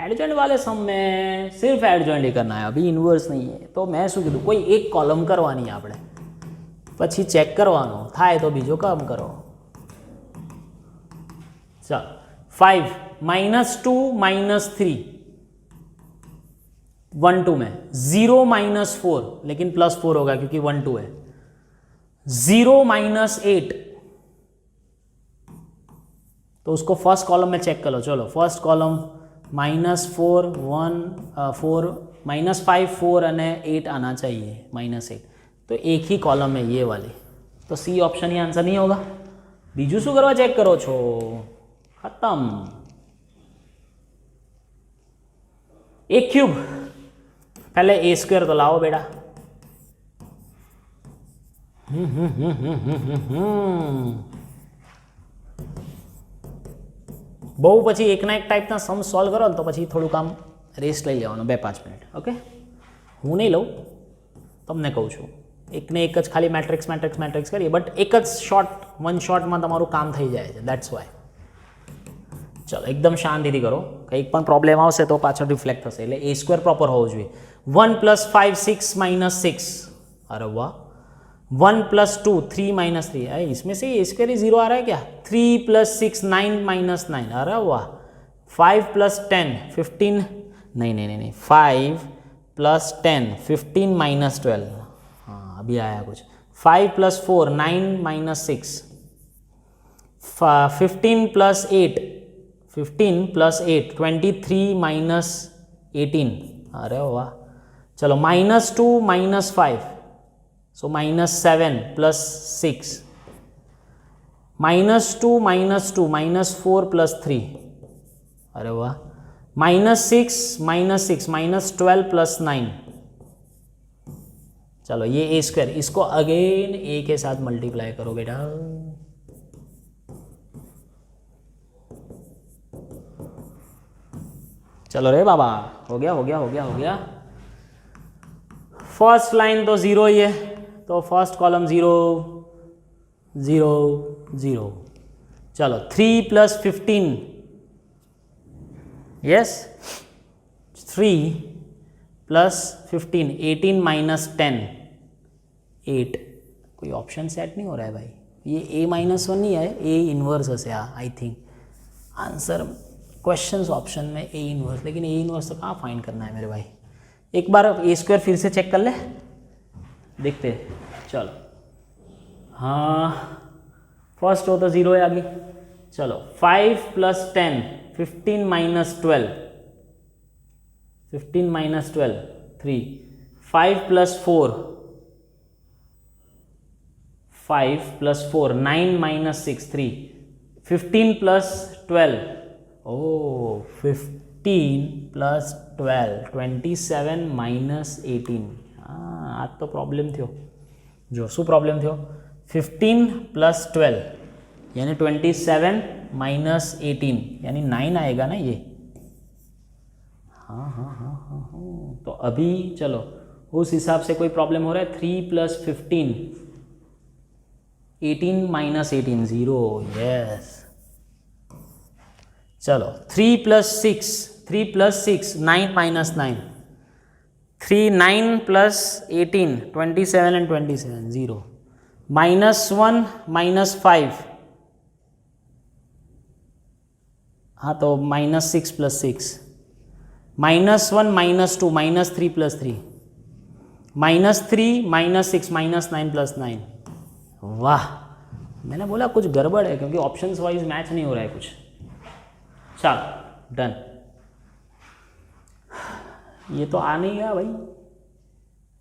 adjoint वाले सम में सिर्फ एडजॉइंट ही करना है, अभी इनवर्स नहीं है। तो मैं શું કીધું, કોઈ એક કોલમ કરવાની આપણે, પછી ચેક કરવાનો થાય તો બીજો કામ કરો। ચાલો 5 -2 -3 1 2 में, 0 -4 लेकिन +4 होगा क्योंकि 1 2 है। 0 -8, तो उसको फर्स्ट कॉलम में चेक कर लो। चलो फर्स्ट कॉलम -4 1 4 -5 4 અને 8 आना चाहिए, -8, तो एक ही कॉलम है ये वाली, तो सी ऑप्शन ही आंसर नहीं होगा। बीजू शू करवा चेक करो छो, खत्म। एक क्यूब, पहले ए स्क्वायर तो लाओ बेटा। बहु पछी एक ना एक टाइपना सम सॉल्व करो तो पछी थोड़ું કામ રેસ્ટ લઈ લેવાનો 2-5 મિનિટ। ओके, હું નહીં લઉં, તમને કહું છું। એકને એક જ ખાલી મેટ્રિક્સ કરીએ, બટ એક જ વન શોટમાં તમારું કામ થઈ જાય છે, દેટ્સ વાય. ચલો એકદમ શાંતિથી કરો, કંઈક પણ પ્રોબ્લેમ આવશે તો પાછળ રિફ્લેક્ટ થશે. એટલે એ સ્ક્વેર પ્રોપર હોવો જોઈએ. 1 + 5 6 - 6. अरे वाह. 1 + 2 3 - 3. अरे इसमें से ए स्क्वायर ही 0 आ रहा है क्या? 3 + 6 9 - 9. अरे वाह. 5 + 10 15. नहीं 5 + 10 15 - 12. हाँ अभी आया कुछ. 5 + 4 9 - 6. 15 + 8 23 - 18. अरे वाह. चलो -2 - 5. So -7 + 6. -2 - 2 -4 + 3. अरे वाह. -6 - 6 -12 + 9. चलो ये ए स्क्वायर, इसको अगेन ए के साथ मल्टीप्लाई करो बेटा. चलो रे बाबा, हो गया. फर्स्ट लाइन तो 0 ही है, तो फर्स्ट कॉलम 0 0 0. चलो 3 + 15. यस 3 + 15 18 - 10 8. कोई ऑप्शन सेट नहीं हो रहा है भाई. ये A-1 नहीं है, ए इनवर्स हसे I think. Answer questions option में ए इनवर्स, लेकिन ए इनवर्स तो कहाँ फाइंड करना है मेरे भाई. एक बार ए स्क्वायर फिर से चेक कर ले, देखते हैं. चलो हाँ फर्स्ट हो तो 0 है आगे. चलो 5 + 10 15 - 12 15 - 12 3. 5 + 4 9 - 6 3. 15 + 12 15 + 12 27 - 18. हाँ आज तो प्रॉब्लम थो जो शू प्रॉब्लम थो. 15 + 12 यानी 27 - 18 यानी 9 आएगा ना ये. हाँ. तो अभी चलो उस हिसाब से कोई प्रॉब्लम हो रहा है. 3 + 15 18 - 18 0. यस. चलो 3 + 6 9 - 9. 3 9 + 18 27 and 27 0. -1 - 5. हाँ तो -6 + 6. -1 - 2 -3 + 3. -3 - 6 -9 + 9. वाह. मैंने बोला कुछ गड़बड़ है क्योंकि ऑप्शंस वाइज मैच नहीं हो रहा है कुछ. चलो डन. ये तो आ नहीं गया भाई.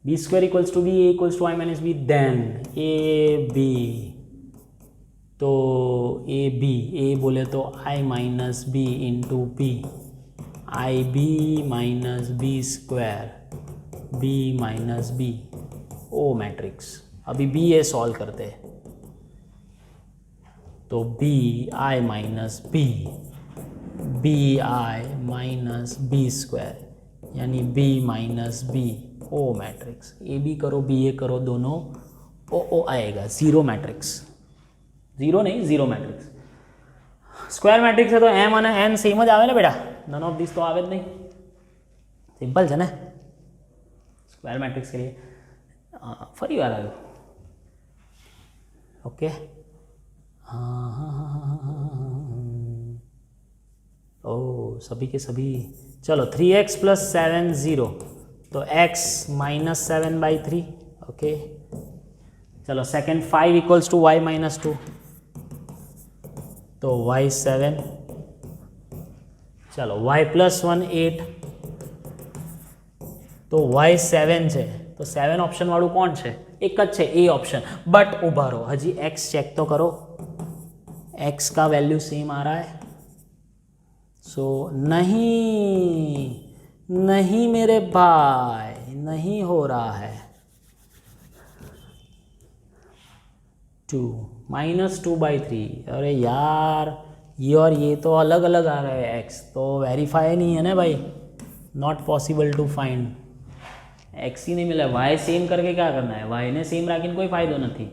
B² = B, A = I - B, then AB. तो AB A बोले तो I - B × B. IB - B² B - B. O matrix. अभी B A सॉल्व करते हैं. तो BI - B BI - B² यानी B - B O matrix. AB करो BA करो दोनों O आएगा. 0 मैट्रिक्स. 0 नहीं 0 मैट्रिक्स. स्क्वायर मैट्रिक्स है तो M અને N सेम જ આવે ને બેટા. નન ઓફ ધીસ તો આવે જ નહીં. સિમ્પલ છે ને સ્ક્વાयर मैट्रिक्स के लिए. ફરી વાર આવ્યો. ओके. ओ सभी के सभी. चलो 3x + 7 0. तो x - 7/3. ओके. चलो सेकंड 5 = y - 2. तो y 7. चलो y + 1 8. तो y 7 છે. तो 7 ऑप्शन वाળું કોણ છે? एक જ છે ए ऑप्शन. बट उभा रहो हजी x चेक तो करो. x का वैल्यू सेम आ रहा है. सो नहीं मेरे भाई नहीं हो रहा है. 2 -2/3. अरे यार ये और ये तो अलग अलग आ रहे हैं. x तो वेरीफाई नहीं है ना भाई. Not possible to find. X ही नहीं मिला, वाई सेम करके क्या करना है, वाई ने सेम રાખીને कोई फायदो नहीं,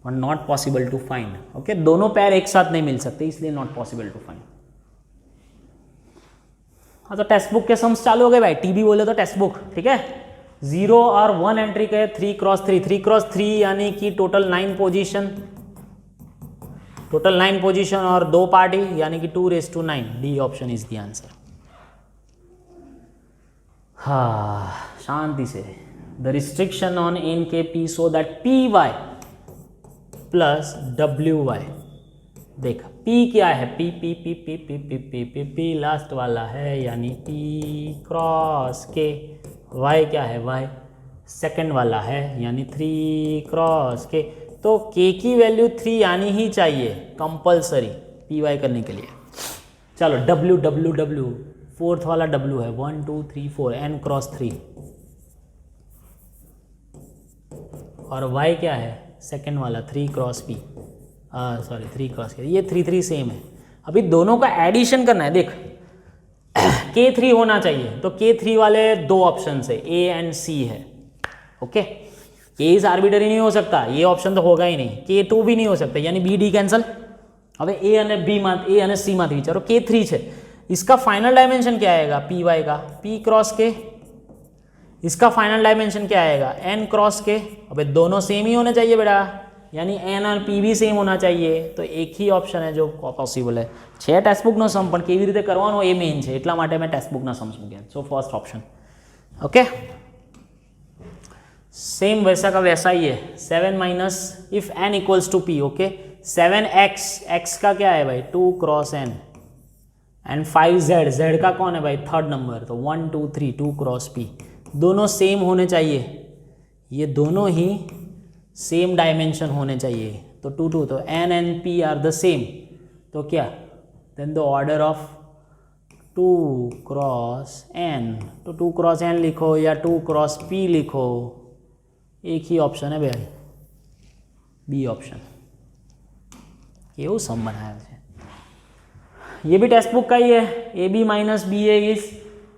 और not possible to find. Okay, दोनों पैर एक साथ नहीं मिल सकते, इसलिए नॉट पॉसिबल टू फाइंड। हाँ, तो टेक्स्ट बुक के सम्स चालू हो गए भाई, टीबी बोले तो टेक्स्ट बुक, ठीक है। 0 और 1 एंट्री के 3x3, 3x3 यानी कि टोटल 9 पोजीशन, टोटल 9 पोजीशन और 2 पार्टी यानी कि 2�9। D option is the answer. हाँ, शांति से। The restriction on n k p so that p y plus डब्ल्यू वाई। देख पी क्या है, p p p p p p p p p last वाला है यानी पी क्रॉस के। वाई क्या है, वाई सेकंड वाला है यानी 3 क्रॉस के। तो के की वैल्यू 3 आनी ही चाहिए कंपलसरी पी वाई करने के लिए। चलो डब्ल्यू डब्ल्यू डब्ल्यू, फोर्थ वाला डब्ल्यू है 1 2 3 4 एन क्रॉस 3, और वाई क्या है सेकंड वाला 3 क्रॉस पी, सॉरी 3 क्रॉस के, ये 3 3 सेम है। अभी दोनों का एडिशन करना है। देख K3 होना चाहिए, तो K3 वाले 2 ऑप्शन है, A एंड C है। ओके, K इज आर्बिटरी नहीं हो सकता, ये ऑप्शन तो होगा ही नहीं। K2 भी नहीं हो सकता, यानी बी डी कैंसल। હવે A અને B માં, A અને C માંથી विचारो, K3 છે, इसका फाइनल डायमेंशन क्या आएगा पी वाई का, P क्रॉस के। इसका फाइनल डायमेंशन क्या आएगा N क्रॉस के। अबे दोनों सेम ही होने चाहिए बेटा, यानी N और P भी सेम होना चाहिए, तो एक ही ऑप्शन है जो पॉसिबल है। 6 ટેક્સ્ટબુકનો સમ પણ કેવી રીતે કરવાનો એ મેઇન છે, એટલા માટે મેં ટેક્સ્ટબુકના सम्स મૂક્યા। So first option okay, same वैसा का वैसा ही है। 7 minus if n equals to p, okay 7x, x का क्या है भाई 2 cross n, and 5z, z का कौन है भाई थर्ड नंबर, तो 1 2 3 2 क्रॉस p। दोनों सेम होने चाहिए, ये दोनों ही सेम डायमेंशन होने चाहिए, तो 2 2, तो n and p are the same, तो क्या then the order of 2 cross n, तो 2 क्रॉस n लिखो या 2 क्रॉस p लिखो, एक ही ऑप्शन है भाई बी ऑप्शन। केवू सम बनाया है, ये भी टेक्स्ट बुक का ही है। A B minus B a is,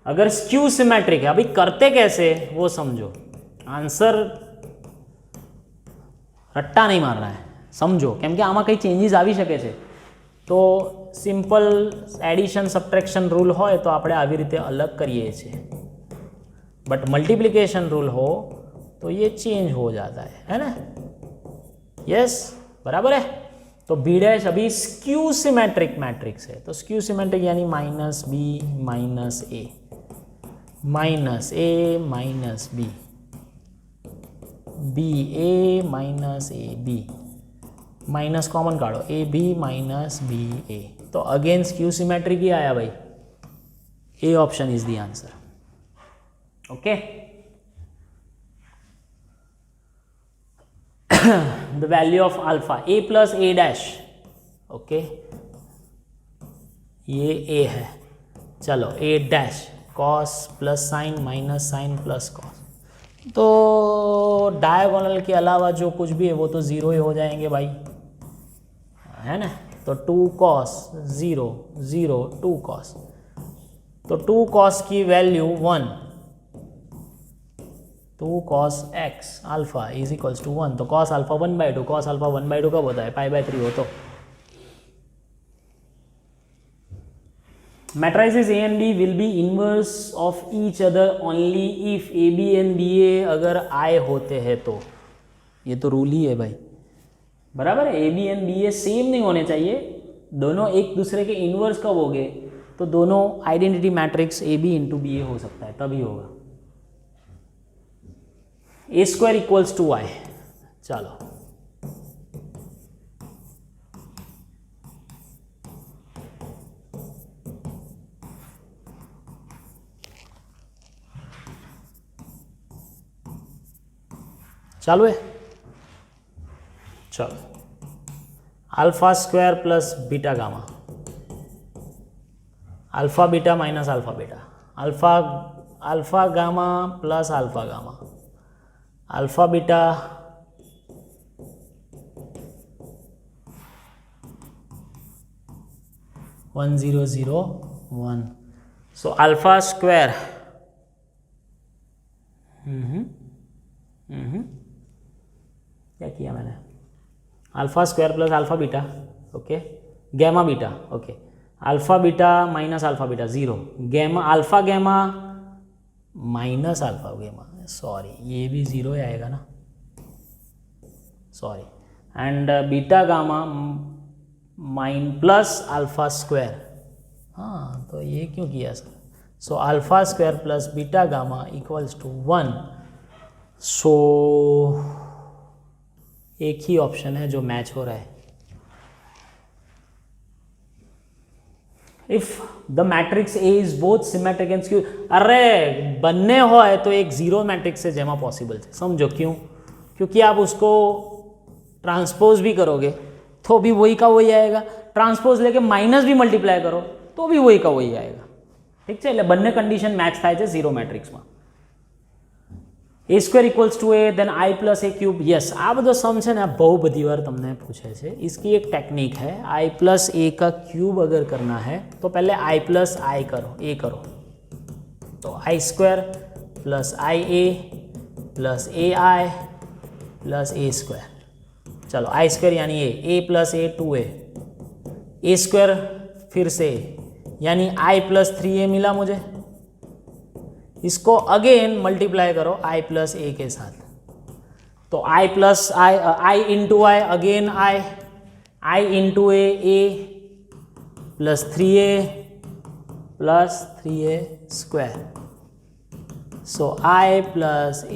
अगर स्क्यू सिमेट्रिक है, अभी करते कैसे वो समझो, आंसर रट्टा नहीं मारना है, समझो, કેમ કે આમાં કઈ ચેન્જીસ આવી શકે છે। તો સિમ્પલ એડિશન સબટ્રેક્શન રૂલ હોય તો આપણે આવી રીતે અલગ કરીએ છીએ, બટ મલ્ટીપ્લિકેશન रूल हो तो ये चेंज हो जाता है ना। यस, बराबर है। तो बी डैश अभी स्क्यू सिमेट्रिक मैट्रिक्स है, तो स्क्यू सिमेट्रिक यानी minus B minus A minus B, B A minus A B, minus common काढ़ो A B minus B A, तो अगेन स्क्यू सिमेट्रिक ही आया भाई, A option is the answer. Okay, the value of alpha a plus a dash, okay ये a है, चलो a dash cos plus sine minus sine plus cos, तो diagonal के अलावा जो कुछ भी है वो तो 0 ही हो जाएंगे भाई, है ना। तो 2 cos 0 0 2 cos, तो 2 cos की value 1, 2 cos x alpha is equals to 1, तो cos अल्फा 1/2, cos अल्फा 1/2 कब होता है π/3 हो। तो matrices A and B will be inverse of each other only if A B and B A अगर I होते हैं तो, ये तो रूल ही है भाई, बराबर है। A B and B a same नहीं होने चाहिए, दोनों एक दूसरे के इनवर्स कब हो गए, तो दोनों identity matrix A B into B A हो सकता है, तभी होगा। A square equals to Y, चलो चालू है, चलो alpha square plus beta gamma, alpha beta minus alpha beta, alpha gamma plus alpha gamma, alpha beta one 0 0 1, so alpha square क्या किया मैंने, alpha square plus alpha beta, okay, gamma beta, okay, alpha beta minus alpha beta 0, gamma alpha gamma minus alpha gamma, sorry ये भी 0 ही आएगा ना, sorry, and beta gamma minus plus alpha square, हाँ तो ये क्यों किया sir, so alpha square plus beta gamma equals to 1, so एक ही ऑप्शन है जो मैच हो रहा है, if the matrix A is both symmetric and skew, अरे बनने हो है तो एक जीरो मैट्रिक्स से जमा पॉसिबल है, समझो क्यों, क्योंकि आप उसको ट्रांसपोज भी करोगे तो भी वही का वही आएगा, ट्रांसपोज लेके माइनस भी मल्टीप्लाई करो तो भी वही का वही आएगा, ठीक है, એટલે બંને કન્ડિશન મેચ થાય છે ઝીરો મેટ્રિક્સમાં. a square equals to a then i plus a cube, yes આ બધો સમ છે ને બહુ બધી વાર તમને પૂછે છે, इसकी एक टेक्निक है, i प्लस a का क्यूब अगर करना है तो पहले i प्लस i करो, a करो, तो i square plus i a plus a i plus a square, चलो i स्क्वायर यानी a plus a 2a, a square फिर से यानी i प्लस 3a मिला मुझे, इसको अगेन मल्टीप्लाई करो i प्लस a के साथ, तो i plus i into I again i into a plus 3a square, so i plus a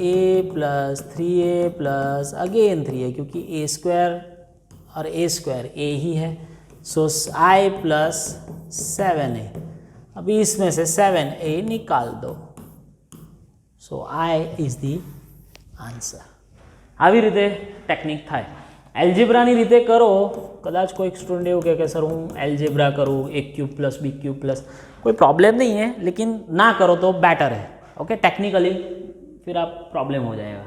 plus 3a plus again 3a, क्योंकि a स्क्वायर और a square a ही है, सो i plus 7a, अभी इसमें से 7a निकाल दो, સો આઈ ઇઝ ધી આન્સર. આવી રીતે ટેકનિક થાય. એલ્જેબ્રાની રીતે કરો, કદાચ કોઈક સ્ટુડન્ટ એવું કહે કે સર હું એલ્જેબ્રા કરું a cube plus b cube plus, कोई प्रॉब्लम नहीं है, लेकिन ना करो तो बेटर है, ओके, टेक्निकली फिर आप प्रॉब्लम हो जाएगा.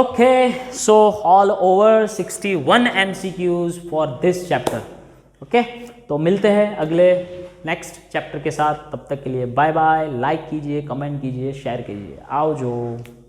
Okay, so all over 61 MCQs for this chapter, okay, तो मिलते हैं अगले नेक्स्ट चैप्टर के साथ, तब तक के लिए बाय बाय, लाइक कीजिए, कमेंट कीजिए, शेयर कीजिए, आओ जो.